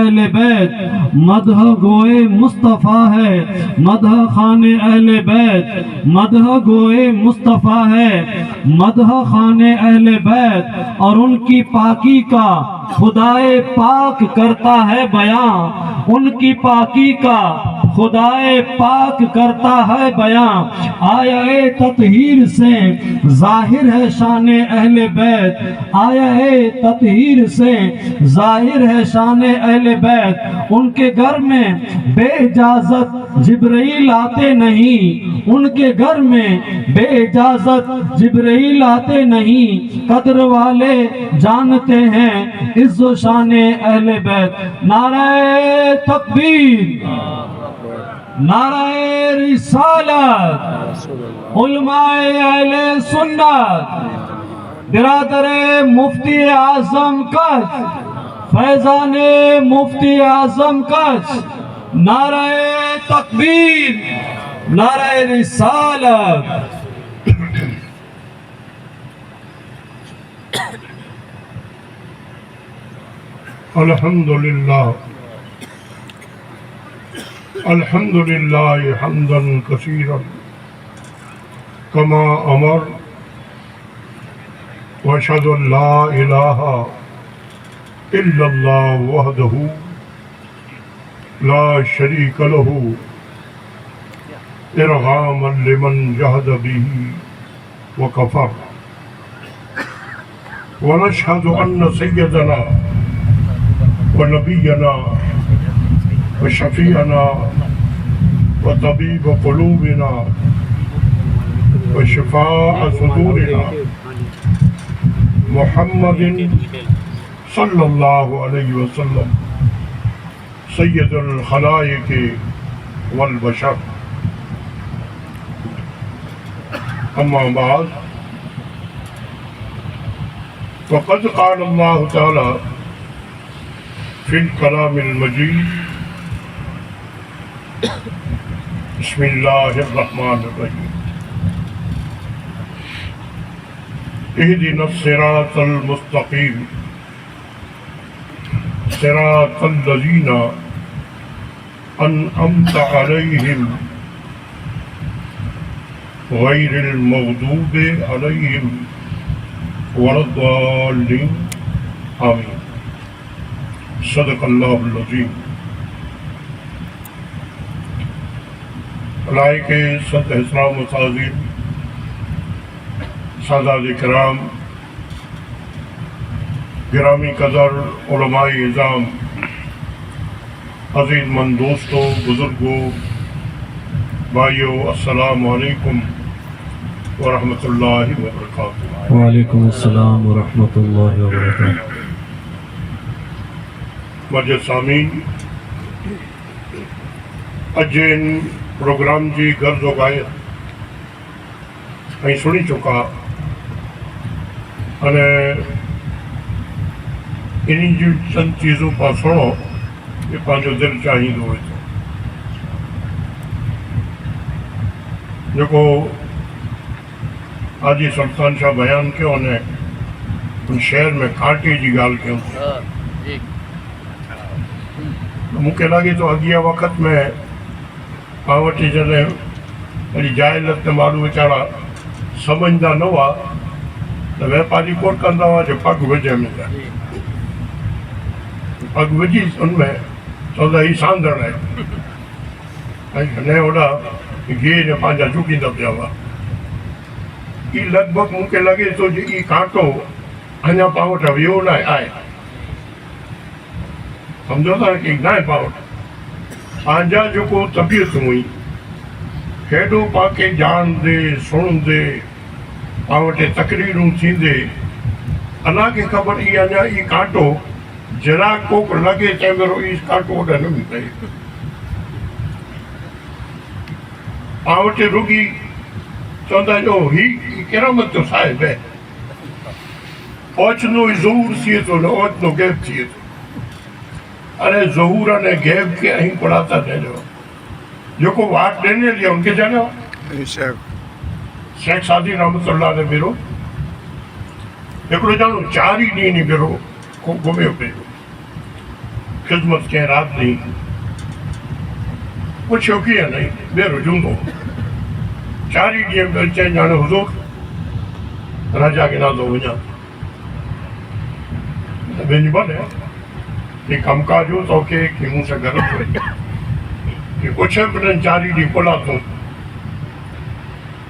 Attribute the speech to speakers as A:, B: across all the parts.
A: اہل بیت مدح گوئے مصطفیٰ ہے، مدح خان اہل بیت مدح گوئے مصطفیٰ ہے، مدح خان اہل بیت اور ان کی پاکی کا خدائے پاک کرتا ہے بیان، ان کی پاکی کا خدائے پاک کرتا ہے بیان۔ آیا تطہیر سے ظاہر ہے شان اہل بیت، آیا تطہیر سے ظاہر ہے شان اہل بیت۔ ان کے گھر میں بے اجازت جبرائیل آتے نہیں، ان کے گھر میں بے اجازت جبرائیل آتے نہیں، قدر والے جانتے ہیں عز و شان اہل بیت۔ نعرہ تکبیر، نعرہ رسالت، علماء اہل سنت، برادر مفتی اعظم کچھ، فیضان مفتی اعظم کچھ، نعرہ تکبیر، نعرہ رسالت۔
B: الحمدللہ الحمدللہ حمدا کثیرا کما امر واشہد ان لا الہ الا اللہ وحدہ لا شریک لہ ارغاما لمن جہد بہ وکفر، ونشہد ان سیدنا ونبینا وشفیعنا وطبیب قلوبنا وشفاء صدورنا محمد صلی اللہ علیہ وسلم سید الخلائق والبشر۔ اما بعد، فقد قال اللہ تعالی فی الکلام المجید، بسم اللہ الرحمن الرحیم، اہدنا الصراط المستقیم صراط الذین انعمت علیہم غیر المغضوب علیہم ولا الضالین، آمین۔ صدق اللہ العظیم۔ لائق صد احترام و تعظیم سادات کرام، گرامی قدر علماء اعظام، عزیز مند دوستوں، بزرگوں، بھائیوں، السلام علیکم ورحمۃ اللہ وبرکاتہ۔
A: وعلیکم السلام ورحمۃ اللہ وبرکاتہ۔
B: مجلس سامعین، اجن پروگرام جی غرض و غایت ائیں سنی چکا، અને એની જે ચંદ ચીજો પાછળો એ પાંજો દિલ ચાહીंदो હોય તો जेको आदि सुल्तान शाह बयान कयो ने उन शहर में कांटे जी ॻाल्हि कयूं। मूंखे लॻे थो अॻियां वक़्त में पाण वटि जॾहिं वरी जाइलत माण्हू वीचारा सम्झंदा न हुआ त वापारी कोन कंदा हुआ जो पग विझे में पग विझी उनमें चवंदा ही सांधड़ आहे, ऐं न होॾा घेर पंहिंजा झुकींदा पिया हुआ। ही लॻभॻि मूंखे लॻे थो जो ही कांटो अञा पाण वटि वियो न आहे, सम्झो था की न आहे पाण वटि। पंहिंजा जेको तबियतूं हुई हेॾो पाके ॼाणंदे सुणंदे पाण वटि तकरीरूं थींदे, अञा खे ख़बर ई अञा ही कांटो जरा कोक लॻे तंहिं महिल ही कांटो होॾे न बि पए। पाण वटि रुॻी चवंदा जो ही किरामत जो साहिब है, ओचनो ज़हूर थिए थो न ओचनो गैब थिए थो। अरे ज़हूर ने गैब खे अहीं पढ़ाता ॾिनो, जेको वाट ॾिनल आहे उनखे ॼाणियो। शेख सादी रहमतुल्लाह ने भेरो हिकिड़ो ॼणो 4 ई ॾींहं नी भेरो घुमियो पियो, خدمت कंहिं राति ॾींहुं पुछियो कीअं नहीं ॿेरो जूंदो 4 ई ॾींहं में चई ॼाणे हुज़ूर राजा खे नालो वञा ॿिनि भले कि कमकाज हो तोखे कि मूं सां गॾु हुई कि पुछे पिन 4 ई ॾींहं कोला तूं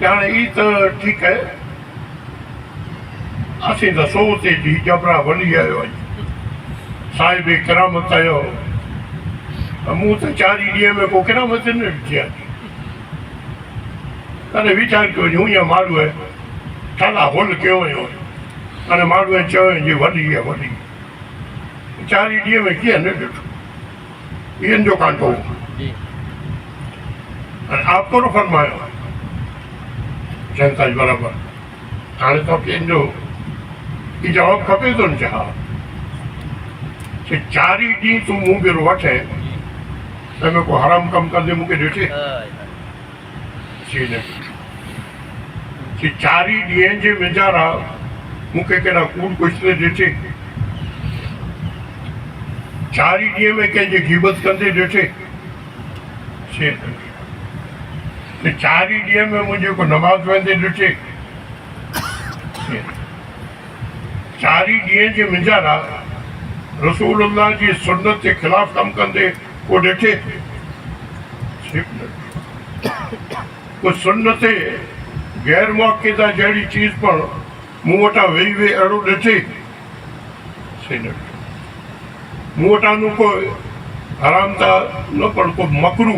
B: हाणे ई त ठीकु आहे असीं त सोचे जी जबरा वली आयो अॼु साहिब करामत आयो मूं त 4 ई ॾींहं में को करामत न ॾिठी आहे अने वीचार कयो यूं या माण्हू आहे ठाला होल कयो हुयो अने माण्हूअ चयो जी वॾी आहे वॾी 4 ई ॾींहं में कीअं न ॾिठो इहनि जो कांटो अने आप थोरो फरमायो चइनि था बराबरि हाणे तो कंहिंजो ई जवाबु खपे थो न छा 4 ई ॾींहं तूं मूं ॿीहरो वठे त में को हराम कमु कंदे मूंखे ॾिठे कि 4 ई ॾींहं जे वेझारा मूंखे कहिड़ा कूड़ कुझु ॾिठे 4 ई ॾींहं में कंहिंजी ग़ीबत कंदे ॾिठे 4 ई ॾींहं में मुंहिंजे को नमाज़ वेंदे ॾिठे 4 ई ॾींहं जे वेझारा रसूल अल्लाह जी सुन्नत जे ख़िलाफ़ कमु कंदे को ॾिठे कुझु सुन्नत गैर मुअक्किदा जहिड़ी चीज़ पण मूं वटां वेही वेही अहिड़ो ॾिठे मूं वटां न को हराम था न पण को मकरू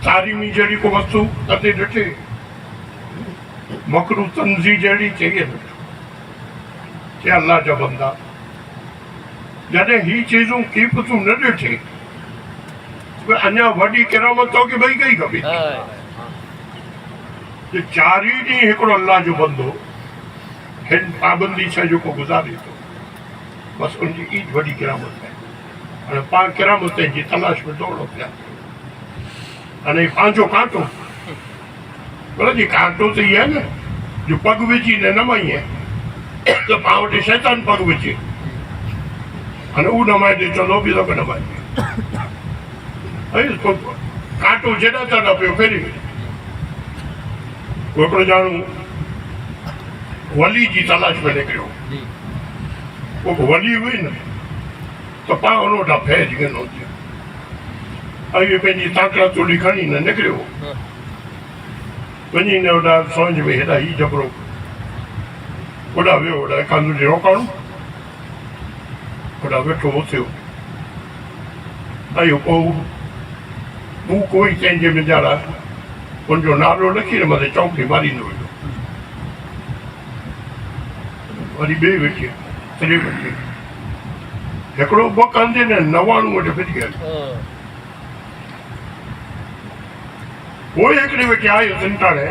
B: तारीमी जहिड़ी को वस्तु कदे ॾिठे मकरू तंज़ी जहिड़ी चई चए अल्लाह जा बंदा जॾहिं ही चीज़ूं कीमतूं न ॾिठे अञा वॾी करामत तोखे भई कई खपे 4 ई ॾींहं हिकिड़ो अल्लाह जो बंदो हिन पाबंदी छा जेको गुज़ारे थो बसि उनजी ई वॾी करामत आहे हाणे पाण करामत जी तलाश में दौड़ो पिया हाणे पंहिंजो कांटो बोला जी कांटो त इहा आहे न जो पग विझी न नमाई आहे त पाण वटि शैतान पग विझे हाणे उहो नमाए ॾे चवंदो बि तो नमाए कांटो जॾहिं त न पियो फेरी हिकिड़ो ॼाणू वली जी तलाश में निकिरियो पोइ वली हुई न त पाण हुन वटां फैज गिनो इहो पंहिंजी ताकड़ा चोली खणी न निकिरियो वञी न होॾां सोंझ में हेॾा ही जबरो होॾां वियो होॾां कानूनी रोकाणो होॾां वेठो उथियो ऐं पोइ हू कोई कंहिंजे वीचारा उनजो नालो लिखी न मथे चौकी मारींदो हुयो वरी ॿिए वेठी टे वेठी हिकिड़ो ॿ कंदे न 99 वटि फिरी विया पोइ हिकिड़े वेठी आयो चिंताणे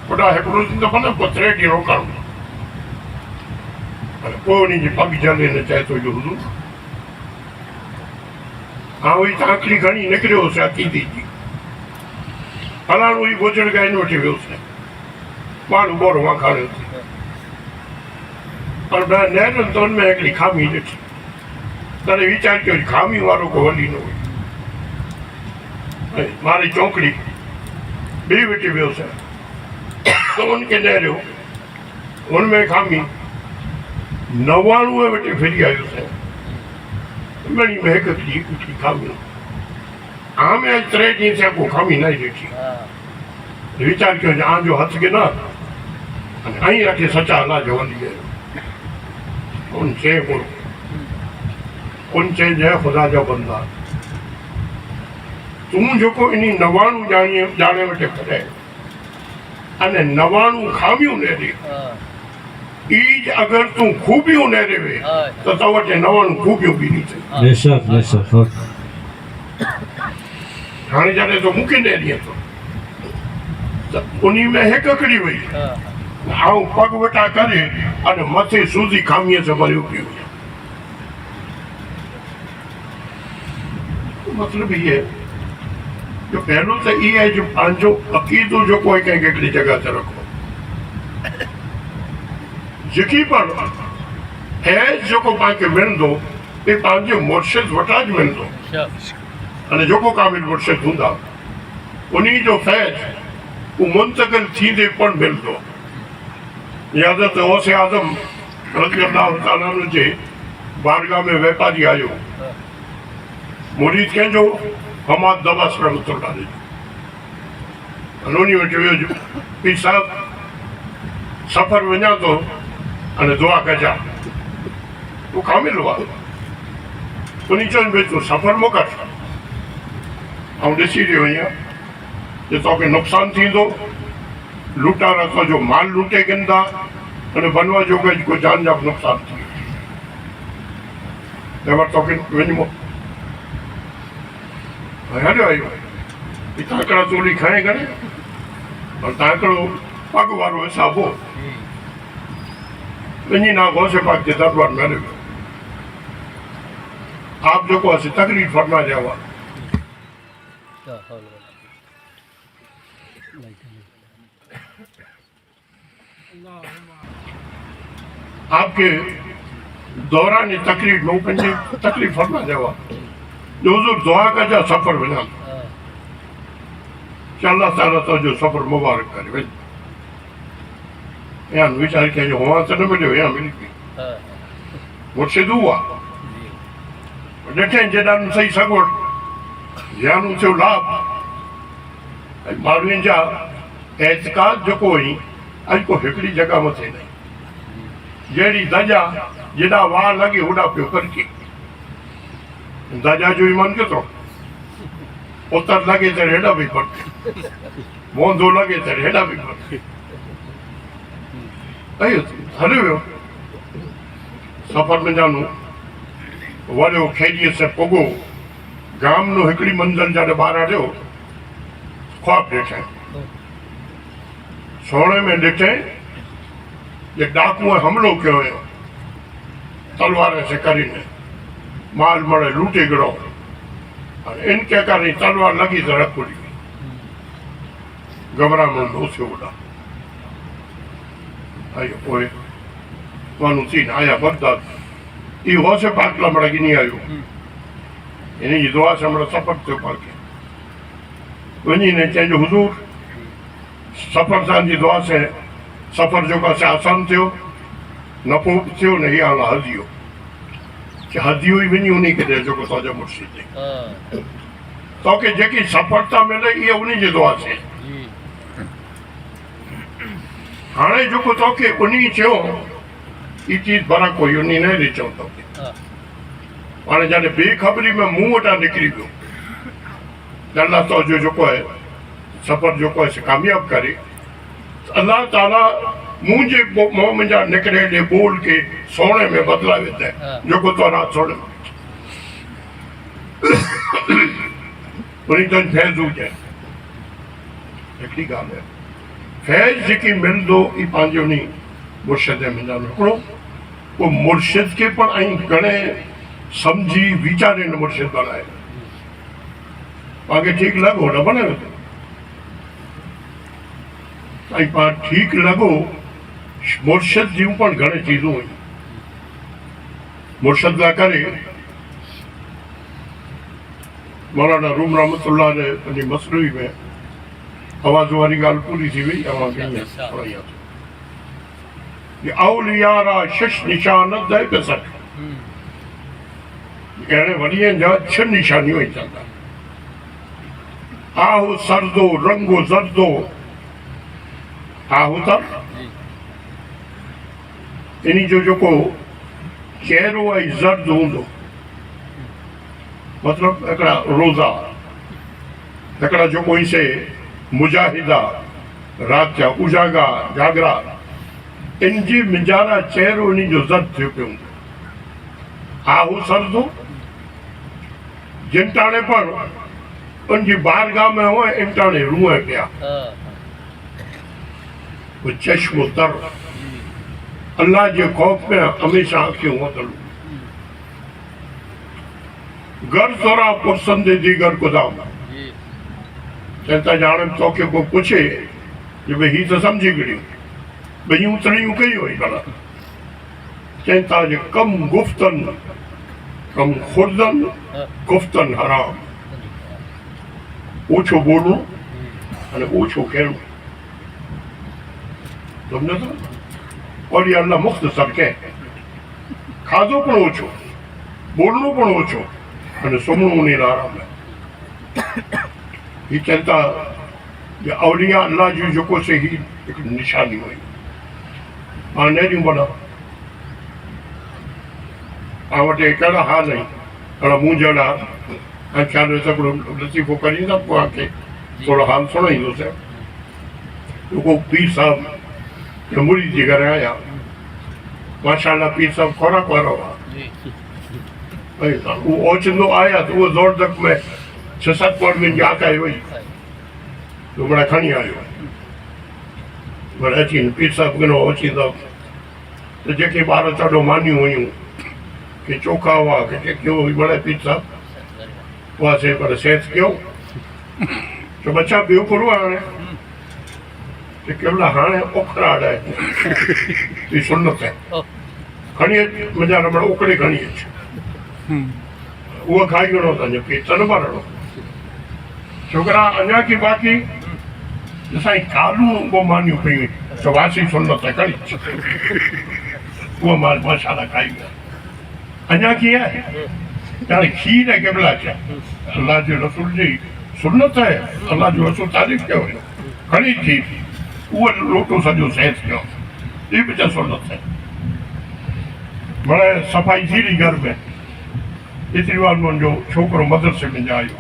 B: पुटा हिकिड़ो त भले पोइ 3 ॾींहं रोकाणो पोइ उन जी पग जले न चए थो जो हुज़ूर वही ताकड़ी खणी निकिरियो हुउसि अकीदी जी फलाणो ई गुजर ॻाए वठी वियोसि माण्हू बोर मां खणियोसीं पर नहरनि त हुन में हिकिड़ी खामी ॾिठी तॾहिं वीचार कयो खामी वारो को वली न हुई मारी चौकड़ी ॿी वेठी वियोसि त हुनखे नहरियो हुन में खामी 99 वेठी फिरी आयोसि मणी में हिकु ॾींहुं खामी आम 3 ॾींहं थिया को खामी न ॾिठी वीचार कयो आम जो हथ गिना ऐं रखे सचा अलाह जो वली उन चए कोन उन चए जय ख़ुदा जा बंदा तूं जेको इन 99 ॼाणे वटि कढे अने 99 खामियूं न ॾे ईज अगर तूं खूबियूं न ॾेवे त तो वटि 99 खूबियूं बि नहीं
A: बेशक बेशक
B: हाणे जॾहिं तो मूंखे न ॾिए थो त उन में हिकु हिकिड़ी वई आऊं पग वेठा करे अने मथे सूज़ी खामीअ सां भरियो पियो मतिलबु इहे जो पहिरियों त इहा आहे जो पंहिंजो अक़ीदो जेको आहे कंहिंखे हिकिड़ी जॻह ते रखो यकीन फैज़ जेको पाण खे मिलंदो એ पंहिंजे मुर्शिद वटां ज मिलंदो अने जेको कामिल मुर्शिद हूंदा उन्ही जो फैज़ वो मुंतकिल थींदे पण मिलंदो। ये हज़रत गौस आज़म रज़ी अल्लाह ताला अन्हु जे बारगाह में वापारी आयो मुरीद कंहिंजो हमाद दवास रहमतुल्लाह अलैह जो उन्ही वटि वियो जो पीर साहब सफ़र वञा थो अने दुआ कजां तूं कामिल हुआ उन्ही चयो भई तूं सफ़र मोकिल ऐं ॾिसी रहियो आहियां जे तोखे नुक़सानु थींदो लूटारा तुंहिंजो माल लूटे गिंदा अने बनवा जो को जान जा नुक़सानु थी तंहिं तोखे वञिबो हलियो आयो हितां हिकिड़ा तोली खणे करे और तव्हां हिकिड़ो पग वारो हिसाब हो वञी ना गौसे पाक जे दरबार में हलियो आप जेको असीं तकरीर फरमा जा हुआ आपके दौरान तकरीर में पंहिंजी तकलीफ़ फरमा जा हुआ जो हुज़ूर दुआ कजा सफ़र वञा अल्लाह ताला तुंहिंजो सफ़र मुबारक करे वञ या वीचारे कंहिंजो हुआ त न मिलियो या मिली गई मुर्शिद हुआ ॾिठे जेॾा सही सगवड़ ज्ञान थियो लाभ ऐं माण्हुनि जा एतिक़ाद जेको हुई अॼु को हिकिड़ी जॻह मथे न जहिड़ी दजा जेॾा वाह लॻे होॾा पियो करके दजा जो ईमान केतिरो उतर लॻे त हेॾा बि फर्क़ु मोंदो लॻे त हेॾा बि फर्क़ु हलियो वियो सफ़र में जानू वॾो खेॾीअ से पुॻो गामनो हिकिड़ी मंज़िल जॾहिं ॿाहिरां ॾियो ख़्वाब ॾिठई सोणे में ॾिठई जे डाकूअ हमलो कयो हुयो तलवार से કરીને माल મળે લૂંટી ગયો અને इनके करे तलवार लगी तो रख उड़ी गई घबरा में उसे उड़ा आयो ओए मानू सीन आया बगदाद ये हो से पाक लमड़ा की नहीं आयो इन्हें ये दुआ से हमारा सफर थे पाक वही ने चेंज हुजूर सफर सान जी दुआ से सफर जो का से आसान थियो न पोप थियो नहीं आला हदियो कि हदियो ही वही उन्हीं के दे जो को साजा मुर्शिद ने तो के जेकी सफलता मिले ये उन्हीं जी दुआ से हाणे जो को तो के उन्हीं चयो ये चीज बड़ा कोई उन्हीं नहीं रिचो तो के हाणे जाने बेखबरी में मुंह वटा निकली गयो अल्लाह तो जो को है सफर जो को है कामयाब करे अल्लाह ताला मुझे मुंह में जा निकले दे बोल के सोने में बदला देता है जो को तो रात सोने उन्हीं तो फैज हो जाए हिकिड़ी ॻाल्हि है फैज जेकी मिलंदो ई पंहिंजे उन मुर्शिद में जानो हिकिड़ो वो मुर्शिद के पण ऐं घणे समझी वीचारे न मुर्शिद बनाए पाके ठीक लॻो न बनायो ऐं पाण ठीक लॻो मुर्शिद जूं पण घणे चीज़ूं हुयूं मुर्शिद लाइ करे मौलाना रूम रहमतुल्लाह ने पंहिंजी मसनवी में आवाज़ वारी ॻाल्हि पूरी थी वई औलियारा शश निशान दे बेसक अहिड़े वॾीअ जा 6 निशानियूं ई चवंदा आहू सरदो रंगो ज़रदो आहू त इन जो जेको चेहरो ऐं ज़र्द हूंदो मतिलबु हिकिड़ा रोज़ा हिकिड़ा जेको ई से मुजाहिदा राति जा उजागा जागरा इन जी मिजारा चेहरो इन जो ज़र्द थियो पियो हूंदो आहू सरदो जिनटाणे पर उनजी बारगाह में हुआ इनटाणे रूह पिया वो चश्मो तर अल्लाह जे खौफ में हमेशा आंखियों वतलू घर तोरा पुरसंदे दीगर खुदाम चवता जाने तो के को पूछे कि भाई ही तो समझी गई भई उतरियूं कई हुई भला चवता जे कम गुफ्तन કમ ખુર્દન ગુફ્તન હરામ. ઓછું બોલવું અને ઓછું કહેવું. તમને તો ઓલી અલ્લાહ મુખ્તસર કે ખાધો પણ ઓછો, બોલવું પણ ઓછો અને સુમણું નહીં આરામ. ये कहता ये अवलिया अल्लाह जी जो को से ही एक निशानी हुई आने नहीं बना आवटे कड़ा हाल नहीं कड़ा मुंह जड़ा अच्छा ने सब लतीफो करी ना को आके थोड़ा हाल सुना ही उसे तो पीर साहब के मुरी जी घर आया माशाल्लाह पीर साहब खोरा खोरा वो ओचंदो आया तो वो जोर तक में 6-7 पॉइंट में जाता है वही तो बड़ा खणी आयो बड़ा अच्छी पीर साहब के नो अच्छी तो जेके 12-14 मानियूं हुयूं कि चोखा हुआ कि क्यों बड़े पीर साहब वहाँ से पर सेठ क्यों तो बच्चा बियो करो आने कि केवला हाने ओखरा है ये सुन्नत है खणी मजा न बड़ा ओकड़े खणी है वो खाई गणो था जो कि तन भरणो छोकरा अञा की बाकी जैसा कालू वो मानियूं पई तो वासी सुन्नत है कड़ी वो माशाल्लाह खाई गया अञा की है यानी खीर है केवला क्या अल्लाह जो रसूल जी सुन्नत है अल्लाह जो रसूल तारीफ कयो है खड़ी खीर वो लोटो सजो सेठ कयो ये भी सुन्नत है बड़े सफाई थी रही घर में एतिरी बार मुंहिंजो छोकिरो मदरसे में आयो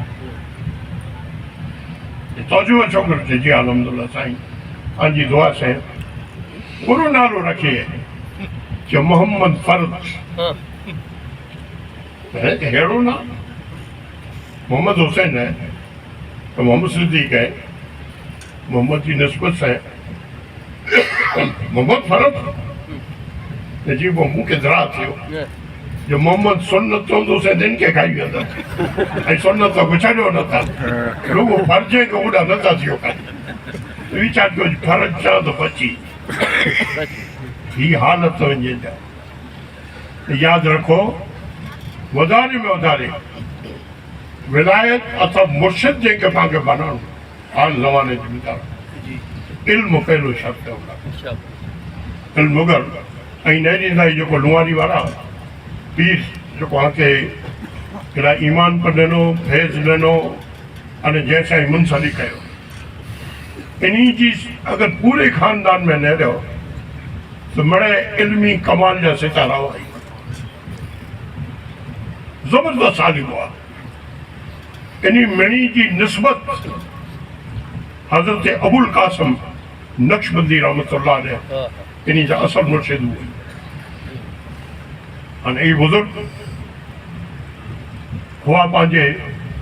B: तोजो छोकिरो चए जी अलहमदुल्ला साईं तव्हांजी दुआ से पूरो नालो रखे कि मोहम्मद फर्द अहिड़ो ना मोहम्मद हुसैन है तो मोहम्मद सिद्दीक है मोहम्मद की निस्बत है मोहम्मद फर्द जी वो मुंह के दरा थियो जो मोहम्मद सुन्नत तो से दिन के खाई वेंदा ऐं सुन्नत तो गुछाड़ियो न था रुगो फर्ज के उड़ा न था थियो वीचार जो फर्ज चा तो बची ही हालत तो वञे जा याद रखो वधारे में वधारे विलायत अथवा मुर्शिद जेके पाण बनाणो हाल ज़माने जी ॿुधायो इल्म पहिलो शर्त इल्म वगर ऐं न ॾींदा जेको लुआरी वारा पीर जेको आके कहिड़ा ईमान पर ॾिनो फैज़ ॾिनो अने जंहिंसां ई मुंसली कयो इन्ही जी अगरि पूरे ख़ानदान में न रहियो त मड़े इल्मी कमाल जा सितारा हुआ ज़बरदस्त आलिम हुआ इन्ही मणी जी निस्बत हज़रत अबुल कासिम नक्शबंदी रहमतुल्लाह अलैह इन्ही जा असल मुर्शिद हुए अने ई बुजुर्ग हुआ पंहिंजे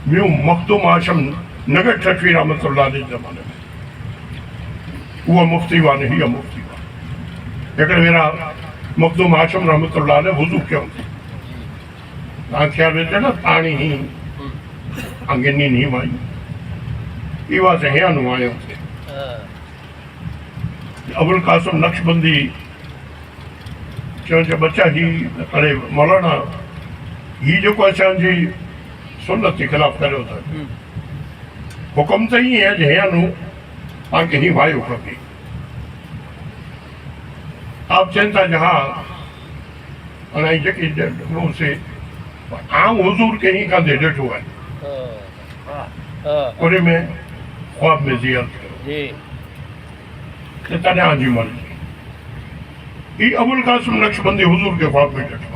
B: म्यू मखदूम आशम नगर ठठवी रहमतुल्लाह जे ज़माने में उहा मुफ्ती हुआ न हीअ मुफ्ती हुआ हिकिड़े भेरा मखदूम आशम रहमतुल्लाह ने वुज़ू कयो तव्हां ख़्यालु विझो न पाणी ही अंगिनी नहीं माई इवा से हिया नु आयो अबुल कासिम नक्शबंदी चवनि बच्चा ही अरे मौलाना ही जेको असांजी सुन्नत के खिलाफ़ करियो था हुकुम त ईअं आहे हिया नु तव्हांखे ही वायो खपे आप चवनि था जहाँ अने जेकी से आम हुजूर के ही कांधे ॾिठो आहे उन में ख्वाब में ज़ियारत कयो तॾहिं जी मर्ज़ी ही अबुल कासिम नक्शबंदी हुजूर के ख्वाब में ॾिठो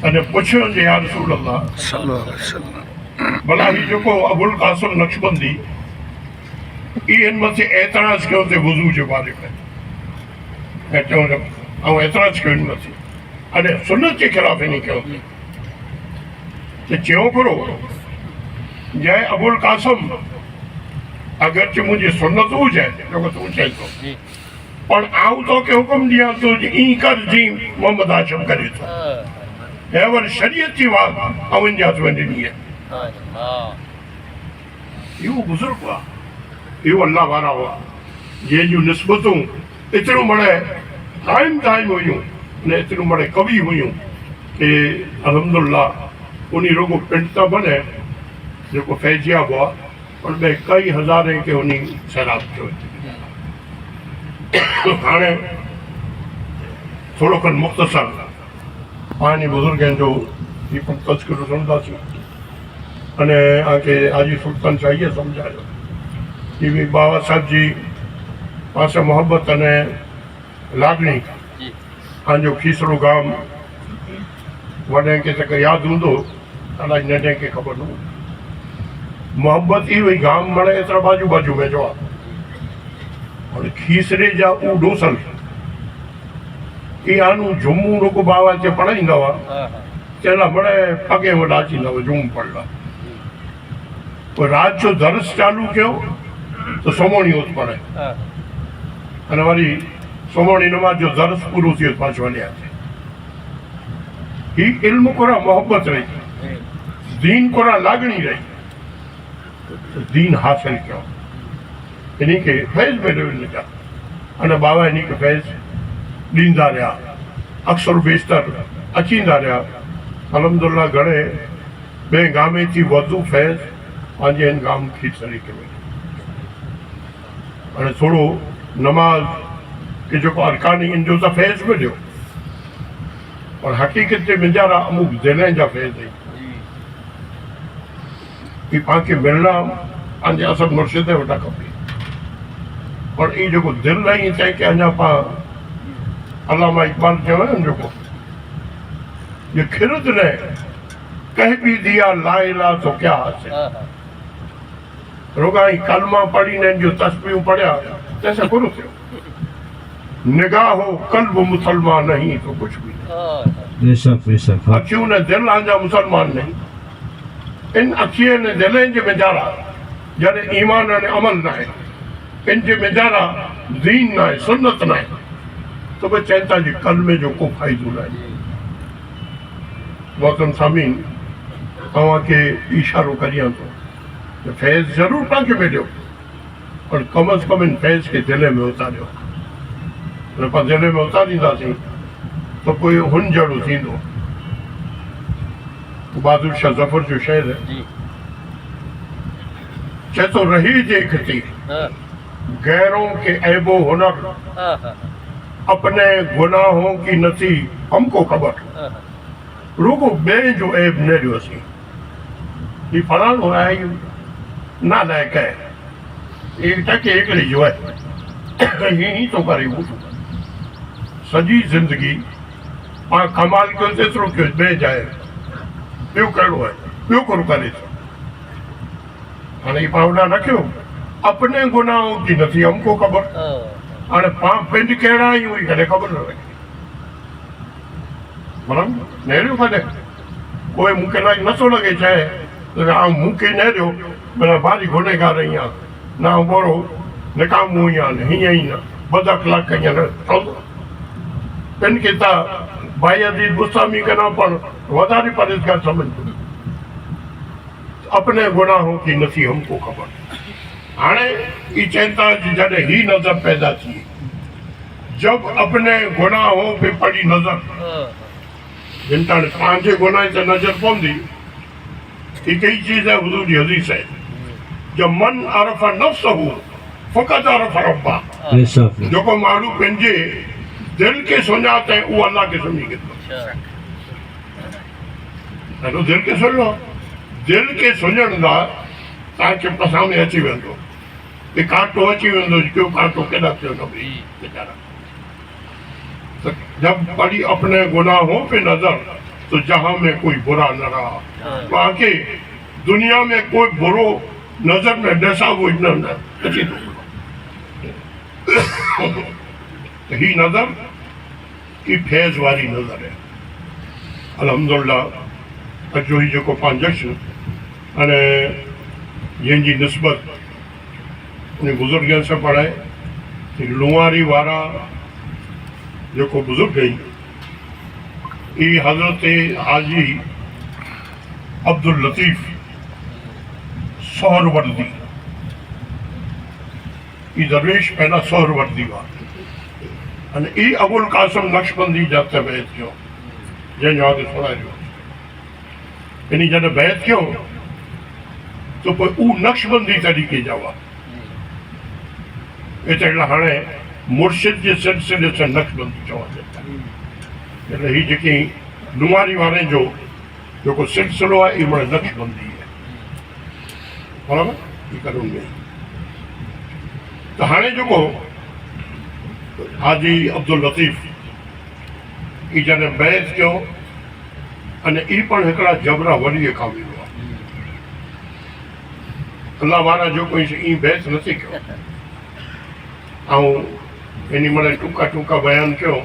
B: अने पुछियो जे या रसूल अल्लाह भला ही जेको अबुल कासिम नक्शबंदी इन मथे एतराज़ कयो ते वुज़ू जे बारे में ऐं चवनि ऐं एतराज़ कयो इन मथे अने सुन्नत के खिलाफ़ इन कयो त चयो करो जय अबुल कासिम अगरचे मुझे सुन्नत हुजे जेको तूं चई थो पर आऊं तोखे हुकुम ॾियां थो ई कर जी मोहम्मद हाशिम करे थो हे वरी शरीयत जी वात ऐं इन जे हथ में ॾिनी आहे इहो बुज़ुर्ग हुआ इहो अल्लाह वारा हुआ जंहिंजूं निस्बतूं एतिरियूं बड़े क़ाइम हुयूं ने एतिरियूं बड़े कवि हुयूं کہ الحمدللہ انہی روگو پنڈتا بنے جو کو فیضیاب ہوا اور میں کئی ہزاریں کے انہی سیراب کیوں ہانے تھوڑا کن مختصر پانی بزرگیں جو یہ پر تذکر سنتا سی અને આકે હાજી સુલતાન શાહીએ સમજાયો કે ભઈ બાબા સાહેબજી પાસે મોહબ્બત અને લાગણી આજો ખીસરો ગામ વડે કે તક યાદ હूंदो અલા નડે કે ખબર ન મોહબ્બત ई वही गाम મળે એતરા બાજુ બાજુ में જો और खीसरे जा ऊ डोसल ई आनु जुम्मू लोग बाबा के पढ़ाईंदा हुआ चला बड़े पगे वॾा थींदा हुआ जुम पढ़ला तो रात जो दर्स चालू क्यों तो सोमोनी होत पड़े અને વળી સોમોની નમાજ જો દર્સ પૂરું થયું પાછું વળ્યા છે એ ઇલ્મ કોરા મોહબ્બત રહી દીન કોરા લાગણી રહી દીન હાસિલ ક્યો એની કે ફૈઝ મેળવી લીધા અને બાબા એની કે ફૈઝ ॾींदा रहिया अक्सर बेशतर अचींदा रहिया अलहमदुल्ला घणे ॿिए गामे थी वधू फैज़ पंहिंजे हिन गाम खीसरी के में हाणे थोरो नमाज़ के जेको अरकानी इन जो त फैज़ बि ॾियो और हक़ीक़त ते मुंहिंजा अमुक ज़िले जा फैज़ आहिनि कि पाण खे मिलणा पंहिंजे असर मुर्शिद वटा खपे और ई जेको दिलि आई तंहिंखे अञा पाण अल्लामा इकबाल चयो न जेको ये खिरद ने कह भी दिया ला इला तो क्या हासिल रोगाई कलमा पढ़ी ने जो तस्बीह पढ़िया तैसे गुरु थियो निगाह हो कल्ब मुसलमान नहीं तो कुछ भी नहीं
A: बेशक बेशक
B: अखियों ने दिल आंजा मुसलमान नहीं इन अखियों ने दिल जे बेचारा जॾहिं ईमान ने अमल न आहे इन जे बेचारा दीन न आहे सुन्नत न आहे तो बि चवनि था जी कलमे जो को फ़ाइदो न आहे मोहतरम सामीन तव्हांखे इशारो करियां थो कि फैज़ ज़रूरु तव्हांखे मिलियो पर कम अज़ कम इन फैज़ खे दिलि में उतारियो अगरि पाण दिलि में उतारींदासीं त कोई हुन जहिड़ो थींदो बहादुर शाह ज़फ़र जो शेर है चए थो रही जे इख्ती गैरों के ऐबो हुनर अपने गुनाहों की नसी हमको खबर रुगो ॿिए जो ऐब न ॾियोसीं ही फलाणो आहे नालायक है ये टके हिकिड़ी जो आहे हीअं ई थो करे उहो थो करे सॼी ज़िंदगी पाण कमाल कयो जेतिरो कयो ॿिए जाइ ॿियो कहिड़ो आहे ॿियो कोन करे थो हाणे पाण होॾां न कयो अपने गुनाहों की नथी हमको ख़बर हाणे पाण पिंड कहिड़ा आहियूं ई कॾहिं ख़बर न रहे बराबरि नेरियो कॾहिं कोई मूंखे नथो लॻे चए मूंखे नेरियो माना भारी गुनहगार आहियां ना बोरो निकामू आहियां हीअं ई न बद अख़लाक ईअं न ठहंदो पिन खे त भाई अजीत गुस्तामी कना पण वधारे परहेज़गार सम्झो अपने गुनाहों की नथी हमको ख़बर हाणे ई चवनि था जॾहिं ही नज़र पैदा थी जब अपने गुनाहों पे पड़ी नज़र जिन ताणे पंहिंजे गुनाह ते नज़र पवंदी हिकु ई चीज़ है हुज़ूर जी हदीस है जब मन अरफ़ नफ़्सहू फ़क़त अरफ़ रब्बा
A: बेशक
B: जेको माण्हू पंहिंजे दिलि खे सुञाणे उहो अलाह खे सुञी वेंदो ॾाढो दिलि खे सुञो दिलि खे सुञण लाइ तव्हांखे सामने अची वेंदो कि कांटो अची वेंदो कयो कांटो केॾा थियो न भई वीचारा जब पड़ी अपने गुनाहों पे नजर तो जहां में कोई बुरा न रहा बाकी दुनिया में कोई बुरो नजर में डसा वो न अची तो ही नजर की फैज़ वारी नजर है अल्हम्दुलिल्लाह अजो ही जो पान जश्न अने जंहिंजी निस्बत उन बुजुर्गनि से पढ़ाए कि लुआरी वारा जेको बुजुर्ग गई ई हज़रत हाजी अब्दुल लतीफ़ सोहरवर्दी ई दरवेश पहला सोहरवर्दी हुआ अने ई अबुल कासिम नक्शबंदी जा तबैत जो जंहिंजो अघु सुणाइजो। इन जॾहिं बैत कयो त पोइ उहो नक्शबंदी तरीक़े जा हुआ। हिते हाणे मुर्शिद जे सिलसिले सां नक्शबंदी चवंदा आहिनि। हीअ जेकी नुमारी वारनि जो जेको सिलसिलो आहे इहो नक्शबंदी आहे, बराबरि हीअ करूं में। त हाणे जेको हाजी अब्दुल लतीफ़ ई जॾहिं बैत कयो अने ई पण हिकिड़ा जबरा वलीअ खां मिलियो आहे। अलाह वारा जो कोई ई बैत नथी कयो। ऐं इन महिल टूका टूका बयानु कयो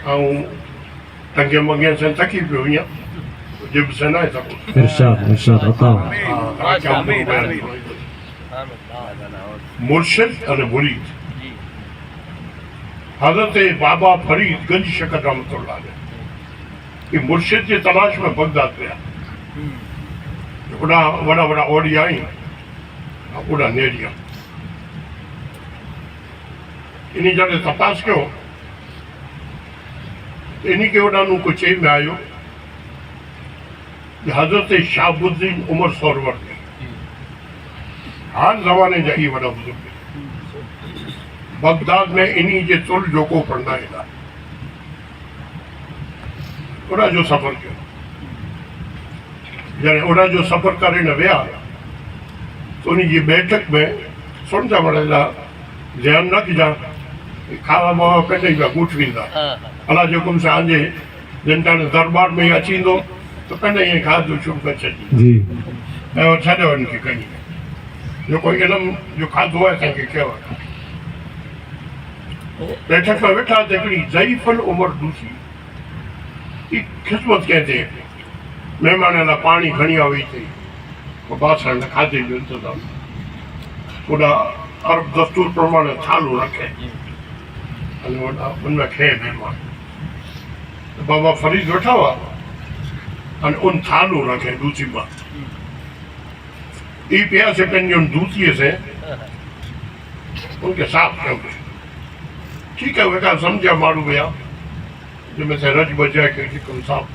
B: ऐं टंगे मंगे सां थकी पियो हीअं जिब से न आहे सभु
A: इरशाद अता
B: मुर्शिद अने मुरीद हज़रत बाबा फरीद गंज शकत रहमतुल्लाह अलैह मुर्शिद जे तलाश में बगदाद विया। ओॾा वॾा वॾा ओडिया आहिनि ओॾा नेरिया। इन जॾहिं तपास कयो इन खे ओॾां को चई में आयो कि हज़रत शाहबुद्दीन उमर सोरवर्दी हाल ज़माने जा इहे वॾा बुज़ुर्ग बगदाद में इन्हीं जे तुल जोको पढ़ंदा आहिनि। ओॾा जो सफ़र कयो। जॾहिं ओॾा जो सफ़र करे न विया तो उन जी बैठक में सुनजा वणंदा ध्यानु न कजा खावा मावा पंहिंजे पिया ॻूठ वेंदा। अलाह जो हुकुम सां आंजे जिन दरबार में अचींदो त पंहिंजे ईअं खाधो शुरू करे छॾी ऐं छॾे वञ खे कई जेको इल्म जो खाधो आहे असांखे कयो आहे। बैठक में वेठा त हिकिड़ी ज़ईफ़ुल उमर दूसी ई ख़िदमत कई अथई महिमान लाइ पाणी खणी आई अथई पोइ बासण खाधे जो इंतज़ाम ओॾा अरब दस्तूर प्रमाणे थालो रखे अने ओॾा उनमें खे महिमान बाबा फरीद वेठा हुआ अने उन थालो रखे दूसी मां ई पिया से पंहिंजी उन दूसीअ से उनखे साफ़ कयो। ठीक है वेका समझा माण्हू विया जंहिंमें से रज बजाए के हिकु साफ़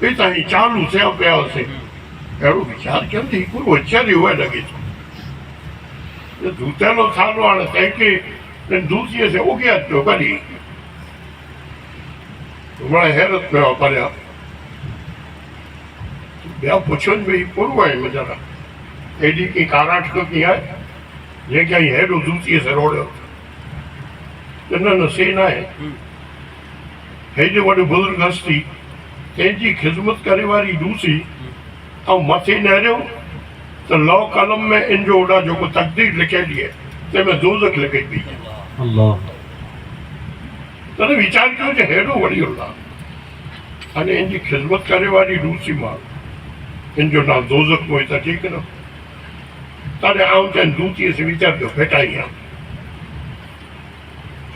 B: बि ताईं चालू थिया पिया हुआसीं अहिड़ो वीचार कयो त हिकु आश्चर्य हुआ लॻे थो धूतेलो थालो हाणे तंहिंखे दूसीअ से उगिया पियो कढी बड़ा हैरत में परिया ॿिया पुछनि भई पूरो आहे मुंहिंजा एॾी की काराठ कीअं आहे जंहिंखे हेॾो दूसीअ से रोड़ियो न से न आहे हेॾो वॾो बुज़ुर्ग हस्ती कंहिंजी ख़िदमत करे वारी दूसी ऐं मथे नहरियो त लौ कलम में इन जो ओॾा जेको तक़दीर लिखियलु आहे तंहिंमें दोज़ख लिखी पई तॾहिं वीचार कयो जो हेॾो वॾी अल्लाह अने इन जी ख़िदमत करे वारी दूसी मां इन जो नालो दोज़ख मोए त ठीकु न तॾहिं आउं चवनि दूतीअ से वीचार पियो फेटाई आहे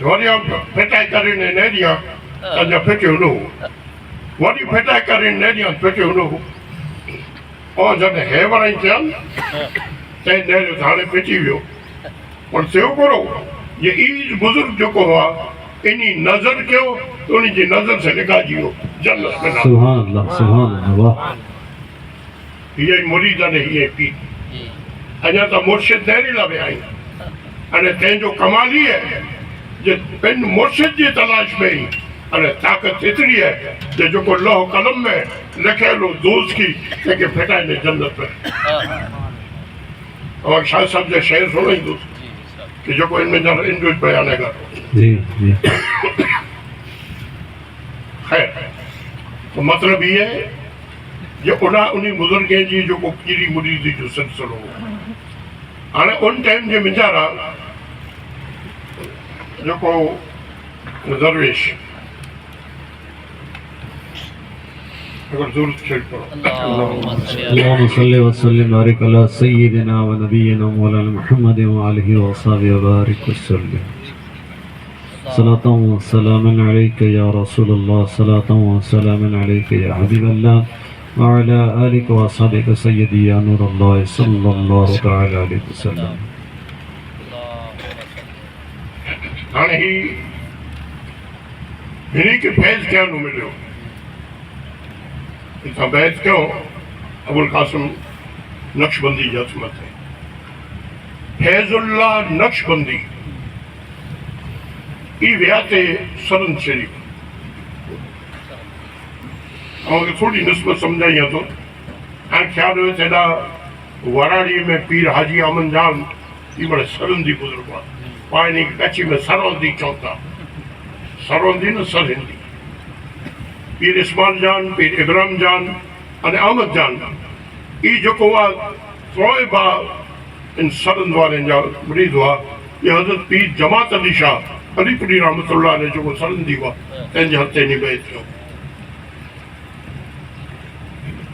B: वरी फेटाए करे न ॾियां तंहिंजा फेटियो न हो वरी फेटाए करे न ॾियां फेटियो न हो ऐं जॾहिं हे वराई थियनि तंहिं ॾेर हाणे फेटी वियो पर थियो करो ये ईद बुज़ुर्ग जेको हुआ इनी नज़र कयो त उन जी नज़र से लिखाइजी वियो जन्नत में
A: सुभान अल्लाह सुभान अल्लाह।
B: हीअ मुरीद अने हीअ पी अञा त मुर्शिद नहरी लाइ विया आहिनि अने तंहिंजो कमाल ई आहे जे पंहिंजे मुर्शिद जी तलाश में ई अने ताक़त एतिरी आहे जे जेको लौह कलम में लिखियल हो दोस्त की तंहिंखे फेटाए ॾे जन्नत में। और शाह साहब जा शेर सुणाईंदुसि कि जेको इनमें ॼण इन जो बयान आहे ख़ैर तो मतलब ये है जे ओॾा उन बुज़ुर्ग जी जेको पीरी मुरीदी जो सिलसिलो हो हाणे उन टाइम जे मिंजारा जेको दरवेश अगर ज़रूरत छेड़ पड़ो
A: अल्लाहुम्मा सल्लि व सल्लिम बारिक अला सय्यिदिना व नबिय्यिना मौलाना मुहम्मद व आलिहि व अस्हाबिहि व बारिक वसल्लम सलातन व सलामन अलैका या रसूलल्लाह सलातन व सलामन अलैका या हबीबल्लाह व अला आलिका व अस्हाबिका सय्यदी या नूरल्लाह सल्लल्लाहु तआला अलैहि वसल्लम।
B: हाणे ही हिन खे फैज़ करण मिलियो इथां बैत कयो अबुल कासिम नक्शबंदी जे हथ मथे फैज़ुल्ला नक्शबंदी ई विया ते सरन शरीफ ऐं थोड़ी निस्बत सम्झाइयां थो ऐं ख़्याल हुयो तेॾा वराड़ी में पीर हाजी अमन जान ई बड़े सरंदी बुज़ुर्ग हुआ पाण कच्ची में सरौंदी चवनि था सरौंदी न सरहिंदी पीर इस्माइल जान पीर इब्राहिम जान अने अहमद जान ई जेको आहे तोइबा इन सरंद वारनि जा मुरीद हुआ इहे हज़रत पीर जमात अली शाह अलीपुरी रहमतुल्लाह अलैह जेको सरंदी हुआ तंहिंजे हथे निभे थियो